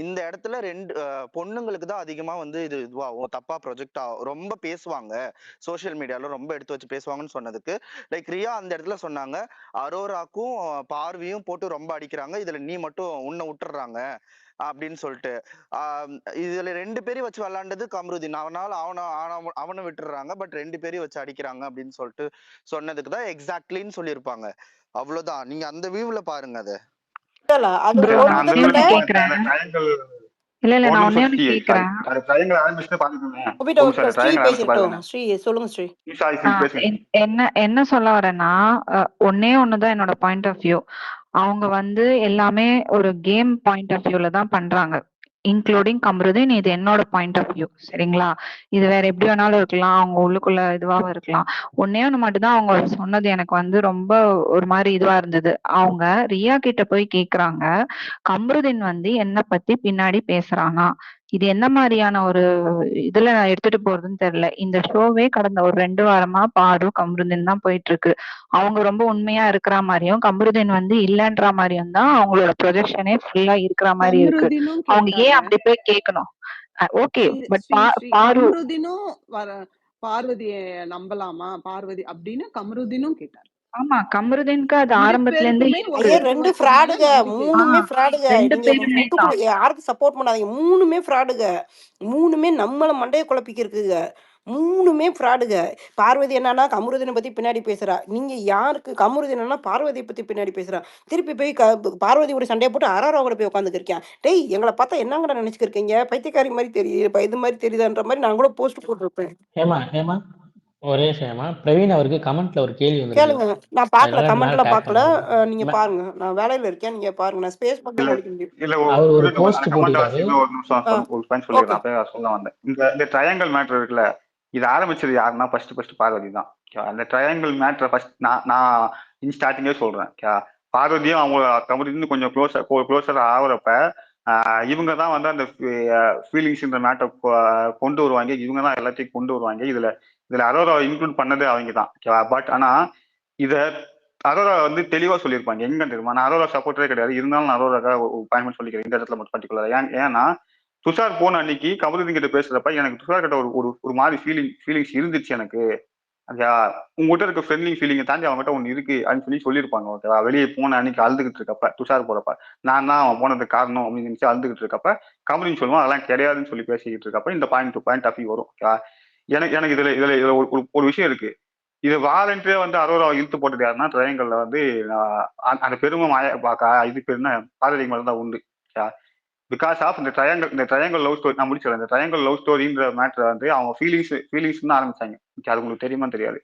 இந்த இடத்துல 2 பொண்ணுங்களுக்கு தான் அதிகமா வந்து இது இதுவாகும், தப்பா ப்ரொஜெக்ட் ஆகும், ரொம்ப பேசுவாங்க சோசியல் மீடியால, ரொம்ப எடுத்து வச்சு பேசுவாங்கன்னு சொன்னதுக்கு லைக் ரியா அந்த இடத்துல சொன்னாங்க, அரோராக்கும் பார்வையும் போட்டு ரொம்ப அடிக்கிறாங்க, இதுல நீ மட்டும் உன்னை விட்டுறாங்க, அப்படின்னு சொல்லிட்டு. இதுல 2 பேரையும் வச்சு விளையாண்டது கம்ருதீன். அவனால அவனை விட்டுறாங்க. பட் 2 பேரையும் வச்சு அடிக்கிறாங்க அப்படின்னு சொல்லிட்டு சொன்னதுக்கு தான் எக்ஸாக்ட்லின்னு சொல்லியிருப்பாங்க. அவ்வளவுதான். நீங்க அந்த வியூல பாருங்க அத. இல்ல அது ப்ரோ நான் நான் அந்த ஒண்ணே ஒண்ணுமே ஒண்ணு கேக்குறேன். இல்ல இல்ல ஒரு நான் ஒண்ணே நிமிஷம் ஒண்ணு ஸ்ரீ, சாரி, கேக்குறேன். அது ட்ரையாங்கிள் ஆரம்பிச்சுட்டு பாத்துக்கோங்க. ஒபிட்ட ஒரு நிமிஷம், ஸ்ரீ ட்ரையாங்கிள் ஆரம்பிச்சு பேசிட்டோம். பாருங்க. ஸ்ரீ சொல்லுங்க ஸ்ரீ. சாரி ஸ்ரீ, பேசுங்க. என்ன சொல்ல வரேன்னா ஒன்னே ஒண்ணுதான் என்னோட பாயிண்ட் ஆஃப் வியூ. அவங்க வந்து எல்லாமே ஒரு கேம் பாயிண்ட் ஆஃப் வியூல தான் பண்றாங்க, இன்க்ளூடிங் கம்ருதீன். இது என்னோட பாயிண்ட் ஆஃப் வியூ, சரிங்களா? இது வேற எப்படி வேணாலும் இருக்கலாம், அவங்க உள்ளுக்குள்ள இதுவாகவும் இருக்கலாம். ஒன்னே ஒண்ணு மட்டும் தான் அவங்க சொன்னது எனக்கு வந்து ரொம்ப ஒரு மாதிரி இதுவா இருந்தது. அவங்க ரியா கிட்ட போய் கேக்குறாங்க, கம்ருதீன் வந்து என்ன பத்தி பின்னாடி பேசுறானா, இது என்ன மாதிரியான ஒரு இதுல நான் எடுத்துட்டு போறதுன்னு தெரியல. இந்த ஷோவே கடந்த ஒரு 2 வாரமா பாரு கம்ருதீன் தான் போயிட்டு இருக்கு. அவங்க ரொம்ப உண்மையா இருக்கிற மாதிரியும், கம்ருதீன் வந்து இல்லன்ற மாதிரியும் தான் அவங்களோட ப்ரொஜெக்ஷனே ஃபுல்லா இருக்கிற மாதிரி இருக்கு. கம்ருதீனும் அவங்க ஏன் கேட்டாங்க. அப்படி போய் கேட்கணும்? ஓகே, ஸ்ரீ பட் ஸ்ரீ ஸ்ரீ பாரு கம்ருதீனும் பார்வதிய நம்பலாமா, பார்வதி அப்படின்னு கம்ருதீனும் கேட்டார். ஆமா, கம்ருதீனுக்கு அது 2 ஆரம்பத்துல இருந்தே பேருக்குமே இருக்கு. ஒரு ஐயா எட்டு 2 வருஷம் மேல ஃப்ராடுக, நம்பிக்கை இருக்கு. 3மே ஃப்ராடுக. 2 நீங்க பேருமே முட்டு தான். யாருக்கும் சப்போர்ட் பண்ணாதீங்க. 3மே ஃப்ராடுக. 3மே நம்மள மண்டைய குழப்பிக்கிருக்குங்க. 3மே ஃப்ராடுக. பார்வதி என்னன்னா கமருதீனை பத்தி பின்னாடி பேசுறா. நீங்க யாருக்கு கமருதீன் என்னன்னா பார்வதியை பத்தி பின்னாடி பேசுறா. திருப்பி போய் பார்வதி கூட சண்டையை போட்டு அரரா கூட போய் உட்காந்துக்கிருக்கேன். டேய் எங்களை பார்த்தா என்னங்கடா நினைச்சுக்கிருக்கீங்க, பைத்தியக்காரி மாதிரி தெரியுது, இது மாதிரி தெரியுதான்ற மாதிரி நான் கூட போஸ்ட் போட்டிருப்பேன். ஹேமா ஒரே விஷயமா பிரவீன் அவருக்கு கமெண்ட்ல ஒரு கேள்வி வந்திருக்கு. கேளுங்க, நான் பார்க்கல, அதனால மேல கமெண்ட்லாம் டேக் பார்க்கல. பண்ணுங்க. நீங்க பாருங்க, நான் வேலையில இருக்கேன், நீங்க பாருங்க. நான் ஸ்பேஸ் பண்ண இல்ல முடிக்க முடியும். இல்ல அவர் ஒரு விடுங்க, போஸ்ட் அந்த கமெண்ட் போட்டிருக்காரு. வாசி ஒரு நிமிஷம் ஒரு பாயிண்ட் ஓகே. சொல்லிடுறேன். அப்பயே சொல்ல வந்தேன். இந்த ட்ரையாங்கிள் மேட்டர் இருக்குல்ல, இது ஆரம்பிச்சது யாருன்னா ஃபர்ஸ்ட் பார்வதி தான். அந்த ட்ரையாங்கிள் மேட்டரை ஃபர்ஸ்ட் நான் ஸ்டார்டிங்கே சொல்றேன். பார்வதியும் அவங்க கமருதீன் கொஞ்சம் க்ளோஸர் ஆகுறப்ப இவங்க தான் வந்து அந்த ஃபீலிங்ஸ்ன்ற மேட்டர் கொண்டு வருவாங்க. இவங்க தான் எல்லாத்தையும் கொண்டு வருவாங்க. இதுல அரோரா இன்க்ளூட் பண்ணது அவங்க தான். பட் ஆனா இத அரோரா வந்து தெளிவா சொல்லியிருப்பாங்க. எங்க தெரியுமா, நான் அரோரா சப்போர்ட்டரே கிடையாது, இருந்தாலும் நான் அரோராக்காக ஒரு பாயிண்ட் சொல்லிக்கிறேன் இந்த இடத்துல மட்டும் பர்டிகுலர். ஏன்னா துஷார் போன அன்னைக்கு கமருதீன் கிட்ட பேசுறப்ப எனக்கு துஷார் கிட்ட ஒரு மாதிரி ஃபீலிங்ஸ் இருந்துச்சு எனக்கு. உங்ககிட்ட இருக்க ஃப்ரெண்ட்லி ஃபீலிங்கை தாண்டி அவங்ககிட்ட ஒன்று இருக்கு அப்படின்னு சொல்லியிருப்பாங்க. ஓகேவா? வெளியே போன அன்னைக்கு அழுதுகிட்டு இருக்கப்ப, துஷார் போறப்ப நான் தான் அவன் போனதுக்கு காரணம் அப்படின்னு நினைச்சு அழுதுகிட்டு இருக்கப்ப கமருதீன் சொல்லுவான் அதெல்லாம் கிடையாதுன்னு சொல்லி பேசிக்கிட்டு இருக்கப்ப இந்த பாயிண்ட் ஆஃப் வியூ வரும். ஓகேவா? எனக்கு இதுல ஒரு விஷயம் இருக்கு. இது வாலண்டரியா வந்து அரோரா இழுத்து போட்டது யாருன்னா ட்ரையாங்கிள்ல வந்து அந்த பெருமை இது பேருன்னா பார்வதி மேல தான் உண்டு. பிகாஸ் ஆஃப் இந்த ட்ரையாங்கிள் லவ் ஸ்டோரி. நான் முடிச்சிடறேன். இந்த ட்ரையாங்கிள் லவ் ஸ்டோரின்ற மேட்டர் வந்து அவங்க ஃபீலிங்ஸ்னு ஆரம்பிச்சாங்க. அது உங்களுக்கு தெரியுமா தெரியாது.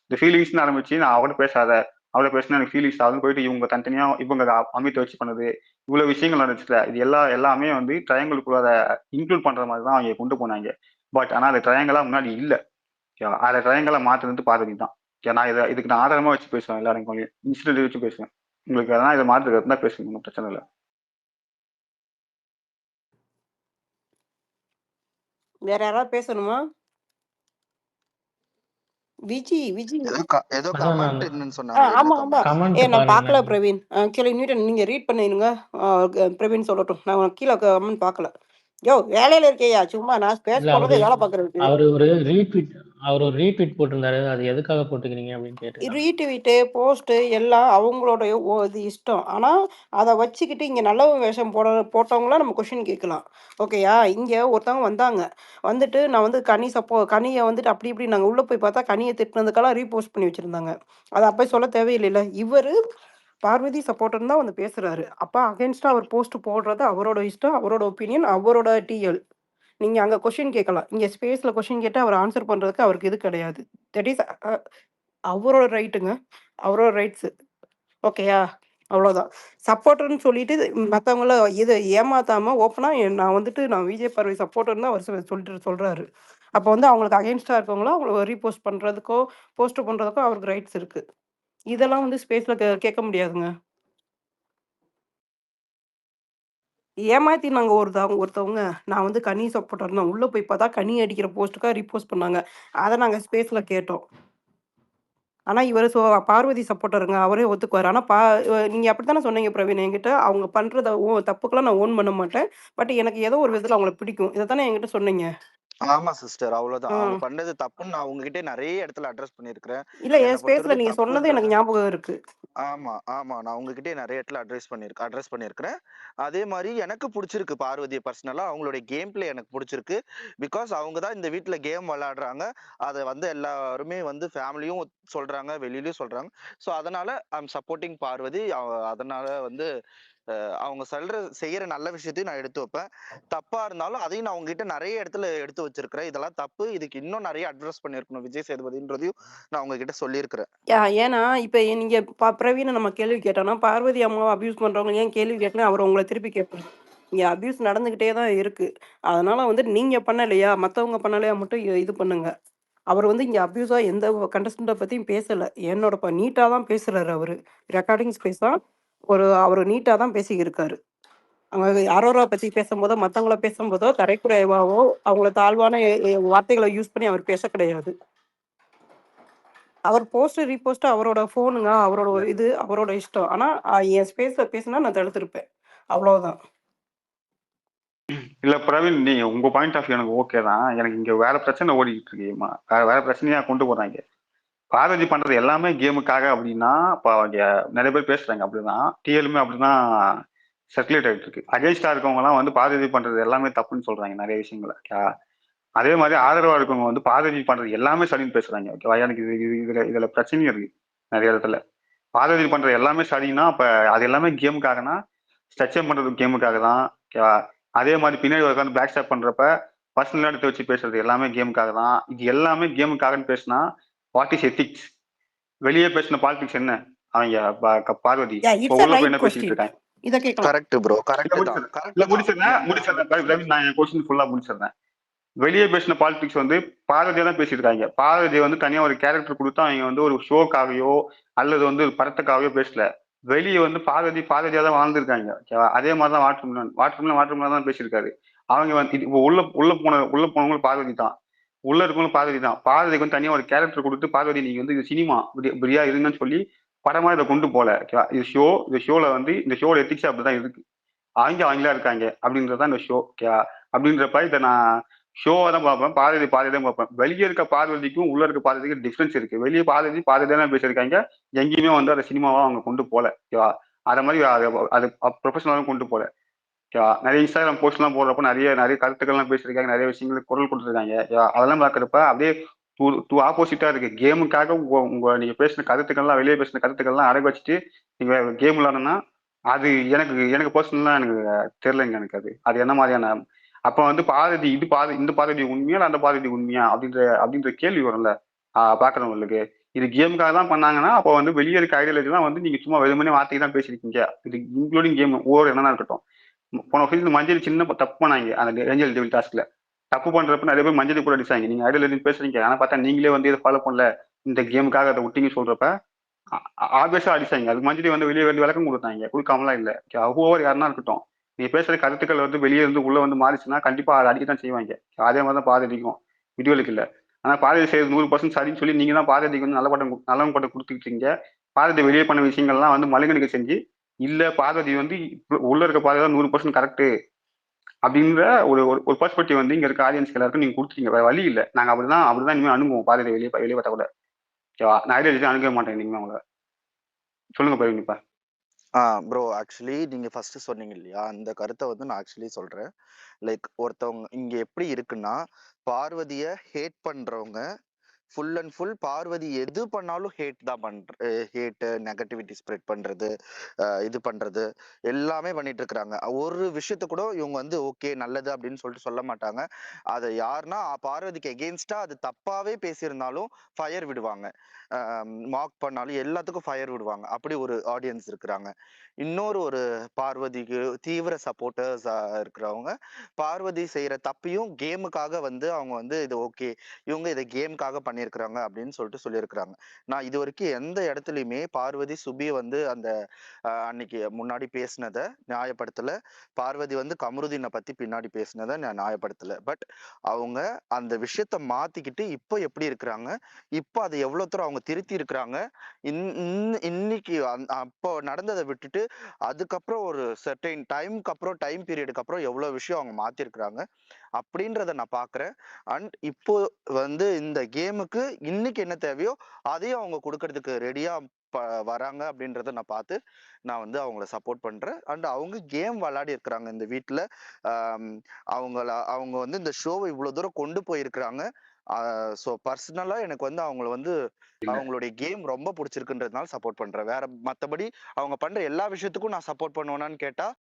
இந்த ஃபீலிங்ஸ்னு ஆரம்பிச்சு நான் அவட பேசாத, அவளை பேசினா எனக்கு ஃபீலிங்ஸ் ஆகுதுன்னு போயிட்டு இவங்க தனித்தனியா இவங்க அமித்தை வச்சு பண்ணது இவ்வளவு விஷயங்கள் நடந்துச்சுல, இது எல்லாமே வந்து ட்ரையாங்கிளுக்குள்ள இன்க்ளூட் பண்ற மாதிரி தான் அவங்க கொண்டு போனாங்க. பட் ஆனா அது ட்ரையாங்கிளா முன்னாடி இல்ல. அதை ட்ரையாங்கிளா மாத்துறது பார்வதி தான். நான் இதுக்கு நான் ஆதாரமா வச்சு பேசுவேன். எல்லாரும் இன்சிடென்ட் வச்சு பேசுவேன். உங்களுக்கு அதெல்லாம் இதை மாற்றுறது தான் பேசுங்க, ஒன்றும் பிரச்சனை இல்லை. வேற யாராவது பேசணுமா? விஜி ஏதோ அதான் கமெண்ட் நான் என்னன்னு சொன்னாங்க. ஆமா ஆமா. கமெண்ட் நான் பாருங்க. பார்க்கல பிரவீன். கீழே நியூட்டன் நீங்க ரீட் பண்ணிருங்க. பிரவீன் சொல்லட்டும். நான் கீழே கமெண்ட் பார்க்கல. யோ வேலையில இருக்கேயா, சும்மா நான் ஸ்பேஸ் இல்ல போடுறது வேலை பார்க்கறதுக்கு. அவர் ஒரு ரீட்வீட் போட்டிருந்தாரு. அது எதுக்காக போட்டுக்கிறீங்க அப்படின்னு கேட்டு. ரீட்வீட்டு போஸ்ட்டு எல்லாம் அவங்களுடைய இது இஷ்டம். ஆனால் அதை வச்சுக்கிட்டு இங்கே நல்ல வேஷம் போட்டவங்களாம் நம்ம கொஷின் கேட்கலாம். ஓகேயா? இங்கே ஒருத்தவங்க வந்தாங்க. வந்துட்டு நான் வந்து கனியை வந்துட்டு அப்படி இப்படி நாங்கள் உள்ளே போய் பார்த்தா கனியை திட்டினதுக்கெல்லாம் ரீபோஸ்ட் பண்ணி வச்சுருந்தாங்க. அதை அப்போ சொல்ல தேவையில்லைல்ல. இவர் பார்வதி சப்போர்ட்டர் தான் வந்து பேசுகிறாரு. அப்போ அகேன்ஸ்டாக அவர் போஸ்ட் போடுறது அவரோட இஷ்டம், அவரோட ஒப்பீனியன், அவரோட டிஎல். நீங்கள் அங்கே கொஷின் கேட்கலாம். இங்கே ஸ்பேஸில் கொஷின் கேட்டால் அவர் ஆன்சர் பண்ணுறதுக்கு அவருக்கு இது கிடையாது. தட் இஸ் அவரோட ரைட்டுங்க, அவரோட ரைட்ஸு. ஓகேயா? அவ்வளோதான். சப்போர்ட்டர்னு சொல்லிட்டு மற்றவங்கள இதை ஏமாத்தாமல் ஓப்பனாக நான் வந்துட்டு நான் விஜய் பார்வை சப்போர்ட்டர்னு தான் அவர் சொல்கிறாரு. அப்போ வந்து அவங்களுக்கு அகேன்ஸ்டாக இருக்கவங்களோ அவங்கள ரீபோஸ்ட் பண்ணுறதுக்கோ போஸ்ட் பண்ணுறதுக்கோ அவருக்கு ரைட்ஸ் இருக்குது. இதெல்லாம் வந்து ஸ்பேஸில் கேட்க முடியாதுங்க. ஏமாத்தி நாங்கள் ஒருத்தவங்க நான் வந்து கனி சப்போர்ட்டர் தான் உள்ளே போய் பார்த்தா கனி அடிக்கிற போஸ்ட்டுக்காக ரீபோஸ்ட் பண்ணாங்க. அதை நாங்கள் ஸ்பேஸில் கேட்டோம். ஆனால் இவர் பார்வதி சப்போர்ட்டருங்க, அவரே ஒத்துக்குவார். ஆனால் நீங்கள் அப்படி தானே சொன்னீங்க பிரவீன் என்கிட்ட, அவங்க பண்ணுறத தப்புக்கெல்லாம் நான் ஓன் பண்ண மாட்டேன். பட் எனக்கு ஏதோ ஒரு விதத்தில் அவங்கள பிடிக்கும். இதை தானே என்கிட்ட சொன்னீங்க. ஆமா சிஸ்டர், அவ்வளவுதான். அவங்க பண்ணது தப்புன்னு நான் உங்ககிட்ட நிறைய இடத்துல அட்ரஸ் பண்ணிருக்கிறேன். இல்ல என் ஸ்பேஸ்ல நீங்க சொன்னது எனக்கு ஞாபகம் இருக்கு. ஆமா, ஆமா. நான் உங்ககிட்டயே நெறைய இடத்துல அட்ரஸ் பண்ணியிருக்கிறேன். அதே மாரி எனக்கு புடிச்சிருக்கு பார்வதிய பர்சனலா. அவங்களுடைய கேம் பிளே எனக்கு புடிச்சிருக்கு. பிகாஸ் அவங்க தான் இந்த வீட்ல கேம் விளையாடுறாங்க. அத வந்து எல்லாருமே வந்து ஃபேமிலியும் சொல்றாங்க, வெளிலயும் சொல்றாங்க. ஸோ அதனால ஐ அம் சப்போர்ட்டிங் பார்வதி. அதனால வந்து அவங்க செய்யற நல்ல விஷயத்தையும் நான் எடுத்து வைப்பேன். தப்பா இருந்தாலும் அதையும் நான் உங்ககிட்ட நெறைய இடத்துல எடுத்து வச்சிருக்கிறேன். இதெல்லாம் தப்பு. இதுக்கு இன்னும் நெறைய அட்ரஸ் பண்ணியிருக்கணும் விஜய் சேதுபதின்றதையும் நான் உங்ககிட்ட சொல்லியிருக்கிறேன். ஏன்னா, இப்ப நீங்க பிரவீன நம்ம கேள்வி கேட்டோம்னா, பார்வதி அம்மாவ அபியூஸ் பண்றவங்க ஏன் கேள்வி கேட்கல, அவரு உங்கள திருப்பி கேட்பாரு. இங்க அபியூஸ் நடந்துகிட்டே தான் இருக்கு. அதனால வந்து நீங்க பண்ணலையா, மத்தவங்க பண்ணலையா மட்டும் இது பண்ணுங்க. அவர் வந்து இங்க அபியூஸா எந்த கண்டஸ்டன்ட்ட பத்தியும் பேசல. என்னோட நீட்டா தான் பேசுறாரு அவரு. ரெக்கார்டிங் ஸ்பேஸ் தான் அவரு நீட்டா தான் பேசியிருக்காரு. அவங்க அரோரா பத்தி பேசும்போதோ, மத்தவங்கள பேசும்போதோ, தரைக்குறைவாவோ, அவங்கள தாழ்வான வார்த்தைகள யூஸ் பண்ணி அவர் பேச கிடையாது. அவர் போஸ்ட், ரீபோஸ்ட் அவரோட ஃபோனுங்க. அவரோட இது அவரோட இஷ்டம். ஆனா என் ஸ்பேஸ்ல பேசுனா நான் தடுத்திருப்பேன். அவ்வளவுதான். இல்ல பிரவீன், நீங்க உங்க பாயிண்ட் ஆஃப் வியூ எனக்கு ஓகே தான். எனக்கு இங்க வேற பிரச்சனை ஓடிட்டு இருக்குமா, வேற பிரச்சனையா கொண்டு போறாங்க. பார்வதி பண்றது எல்லாமே கேமுக்காக அப்படின்னா, இப்போ நிறைய பேர் பேசுறாங்க அப்படிதான். டிஎலுமே அப்படிதான் சர்க்குலேட் ஆகிட்டு இருக்கு. அகேன்ஸ்டா இருக்கவங்க எல்லாம் வந்து பார்வதி பண்றது எல்லாமே தப்புன்னு சொல்றாங்க நிறைய விஷயங்கள. அதே மாதிரி ஆதரவா இருக்கவங்க வந்து பார்வதி பண்றது எல்லாமே சரின்னு பேசுறாங்க. ஓகேவா? எனக்கு இதுல பிரச்சனையும் இருக்கு நிறைய இடத்துல. பார்வதி பண்றது எல்லாமே சரின்னா அப்ப அது எல்லாமே கேமுக்காகனா, ஸ்ட்ரக்சர் பண்றது கேமுக்காக தான். ஓகேவா? அதே மாதிரி பின்னாடி உட்காந்து பேக் ஸ்டாப் பண்றப்ப பர்சனல் எடுத்து வச்சு பேசுறது எல்லாமே கேமுக்காக தான். இது எல்லாமே கேமுக்காகன்னு பேசினா வாட் இஸ் எத்திக்ஸ்? வெளியே பேசின பாலிடிக்ஸ் என்ன? அவங்க பார்வதி இட்ஸ் உள்ள போய் ரைட் என்ன பேசிட்டு கொஸ்டின். இருக்காங்க? இத கேட்கலாம். Correct bro. இல்ல கரெக்ட் தான். முடிச்சிடுறேன். கரெக்ட் தான். முடிச்சிடுறேன். நான் என் கொஸ்டின் ஃபுல்லா முடிச்சிடுறேன். வெளியே பேசின பாலிடிக்ஸ் வந்து பார்வதியா தான் பேசிட்டு இருக்காங்க. பார்வதி வந்து தனியா ஒரு கேரக்டர் கொடுத்தா அவங்க வந்து ஒரு ஷோக்காகவோ அல்லது வந்து ஒரு படத்துக்காகவோ பேசல. வெளியே வந்து பார்வதியா தான் வாழ்ந்துருக்காங்க. ஓகேவா? அதே மாதிரிதான் வாட்டர்மேன் தான் பேசியிருக்காரு. அவங்க வந்து இப்போ உள்ள போனவங்களும் பார்வதி தான். உள்ள இருக்கவங்களும் பார்வதி தான். பார்வதிக்கு வந்து தனியா ஒரு கேரக்டர் கொடுத்து பார்வதி நீங்க வந்து இது சினிமா இப்படியா இருங்கன்னு சொல்லி படமா இதை கொண்டு போல. ஓகேவா? இந்த ஷோல வந்து இந்த ஷோல எத்திக்ஸ் அப்படிதான் இருக்கு. அவங்களா இருக்காங்க அப்படின்றதான் இந்த ஷோ. ஓகேவா? அப்படின்றப்ப இதை நான் ஷோவை தான் பார்ப்பேன். பாரதி தான் பார்ப்பேன். வெளியே இருக்க பார்வதிக்கும் உள்ள இருக்க பார்வதிக்கும் டிஃபரன்ஸ் இருக்கு. வெளியே பாரதி தான் பேசியிருக்காங்க. எங்கேயுமே வந்து அதை சினிமாவா அவங்க கொண்டு போல. ஓகேவா? அதை மாதிரி அது ப்ரொஃபஷனலாகவும் கொண்டு போல. ஓகேவா? நிறைய இன்ஸ்டாகிராம் போஸ்ட் எல்லாம் போடுறப்ப நிறைய கருத்துக்கள்லாம் பேசியிருக்காங்க. நிறைய விஷயங்களுக்கு குரல் கொடுத்துருக்காங்க. ஓகேவா? அதெல்லாம் பார்க்கறப்ப அப்படியே டூ ஆப்போசிட்டா இருக்கு. கேமுக்காக உங்க நீங்க பேசின கருத்துக்கள்லாம், வெளியே பேசின கருத்துக்கள்லாம் அடகு வச்சுட்டு நீங்க கேம் விளையாடணும்னா அது எனக்கு பர்சனலா எனக்கு தெரியலைங்க. எனக்கு அது என்ன மாதிரியான அப்ப வந்து இந்த பாரதி உண்மையா இல்ல அந்த பாரதி உண்மையா அப்படின்ற கேள்வி வரும்ல பாக்குறவங்களுக்கு. இது கேமுக்காக தான் பண்ணாங்கன்னா அப்போ வந்து வெளியே இருக்க ஐடியாலஜி தான் வந்து நீங்க சும்மா வெறுமனே வார்த்தைக்கு தான் பேசிருக்கீங்க. இது இன்க்ளூடிங் கேம் ஓவர் என்னன்னா இருக்கட்டும். போன வருஷம் மஞ்சள் சின்ன தப்பு பண்ணாங்க அந்த ஏஞ்சல் டெவில் டாஸ்க்ல. தப்பு பண்றப்ப நிறைய பேர் மஞ்சள் கூட அடிச்சாங்க. நீங்க ஐடியாலஜி பேசுறீங்க, ஆனா பார்த்தா நீங்களே வந்து இதை ஃபாலோ பண்ணல, இந்த கேமுக்காக அதை விட்டீங்க சொல்றப்ப ஆபியஸா அடிச்சாங்க. அதுக்கு மஞ்சள் வந்து வெளியே வந்து விளக்கம் கொடுத்தாங்க, கொடுக்காமலாம் இல்ல. ஓவர் யாருன்னா இருக்கட்டும், நீ பேசுற கருத்துக்கள் வந்து வெளியே இருந்து உள்ள வந்து மாறிச்சுன்னா கண்டிப்பா அதை அடிக்கத்தான் செய்வாங்க. அதே மாதிரி தான் பாரதிக்கும் விடியோலுக்கு இல்ல. ஆனா பாரதி செய்யறது 100% சரின்னு சொல்லி நீங்க தான் பாரதிக்கு வந்து நல்லவன் பட்டம் கொடுத்துக்கிட்டு இருக்கீங்க. பாரதி வெளியே பண்ண விஷயங்கள்லாம் வந்து மழுங்கடிக்க செஞ்சு இல்ல பாரதி வந்து உள்ள இருக்க பாரதி தான் 100% கரெக்ட் அப்படின்ற ஒரு பெர்ஸ்பெக்டிவ் வந்து இங்க இருக்க ஆடியன்ஸ்க்கு எல்லாருக்கும் நீங்க கொடுத்துட்டீங்க. வேற வழி இல்லை. நாங்க அப்படிதான் இனிமேல் அணுகுவோம். பாரதி வெளியே பார்த்தா கூட. ஓகேவா? நான் ஐடியாலஜி அணுக மாட்டேன் இனிமே அவங்கள. சொல்லுங்க பிரவீன்ப்பா. ப்ரோ ஆக்சுவலி நீங்க ஃபர்ஸ்ட் சொன்னீங்க இல்லையா, அந்த கருத்தை வந்து நான் ஆக்சுவலி சொல்றேன். லைக் ஒருத்தவங்க இங்க எப்படி இருக்குன்னா, பார்வதிய ஹேட் பண்றவங்க ஃபுல் அண்ட் ஃபுல் பார்வதி எது பண்ணாலும் ஹேட் நெகட்டிவிட்டி ஸ்ப்ரெட் பண்றது, இது பண்றது எல்லாமே பண்ணிட்டு இருக்கிறாங்க. ஒரு விஷயத்த கூட இவங்க வந்து ஓகே நல்லது அப்படின்னு சொல்லிட்டு சொல்ல மாட்டாங்க. அதை யாருன்னா பார்வதிக்கு எகெயின்ஸ்டா அது தப்பாவே பேசியிருந்தாலும் ஃபயர் விடுவாங்க. மார்க் பண்ணாலும் எல்லாத்துக்கும் ஃபயர் விடுவாங்க. அப்படி ஒரு ஆடியன்ஸ் இருக்கிறாங்க. இன்னொரு பார்வதிக்கு தீவிர சப்போர்ட்டர்ஸ் இருக்கிறவங்க பார்வதி செய்யற தப்பையும் கேமுக்காக வந்து அவங்க வந்து இது ஓகே இவங்க இதை கேமுக்காக பண்ணியிருக்கிறாங்க அப்படின்னு சொல்லிட்டு சொல்லியிருக்கிறாங்க. நான் இது வரைக்கும் எந்த இடத்துலயுமே பார்வதி சுபி வந்து அந்த அன்னைக்கு முன்னாடி பேசினதை நியாயப்படுத்தல. பார்வதி வந்து கமருதீனை பத்தி பின்னாடி பேசினதை நான் நியாயப்படுத்தல. பட் அவங்க அந்த விஷயத்த மாத்திக்கிட்டு இப்போ எப்படி இருக்கிறாங்க, இப்போ அதை எவ்வளவு தூரம் அவங்க திருத்தி இருக்கிறாங்க, இன்னைக்கு அப்போ நடந்ததை விட்டுட்டு அதுக்கப்புறம் ஒரு சர்டைன் டைம்க்கு அப்புறம் டைம் பீரியடுக்கு அப்புறம் எவ்வளவு விஷயம் அவங்க மாத்திருக்கிறாங்க அப்படின்றத நான் பாக்குறேன். அண்ட் இப்போ வந்து இந்த கேமுக்கு இன்னைக்கு என்ன தேவையோ அதையும் அவங்க கொடுக்கறதுக்கு ரெடியா வராங்க அப்படின்றத நான் பார்த்து நான் வந்து அவங்கள சப்போர்ட் பண்றேன். அண்ட் அவங்க கேம் விளையாடி இருக்கிறாங்க இந்த வீட்டில். அவங்க வந்து இந்த ஷோவை இவ்வளோ தூரம் கொண்டு போயிருக்கிறாங்க. ஸோ பர்சனலா எனக்கு வந்து அவங்கள வந்து அவங்களுடைய கேம் ரொம்ப பிடிச்சிருக்குன்றதுனால சப்போர்ட் பண்றேன். வேற மற்றபடி அவங்க பண்ற எல்லா விஷயத்துக்கும் நான் சப்போர்ட் பண்ணுவேனான்னு கேட்டா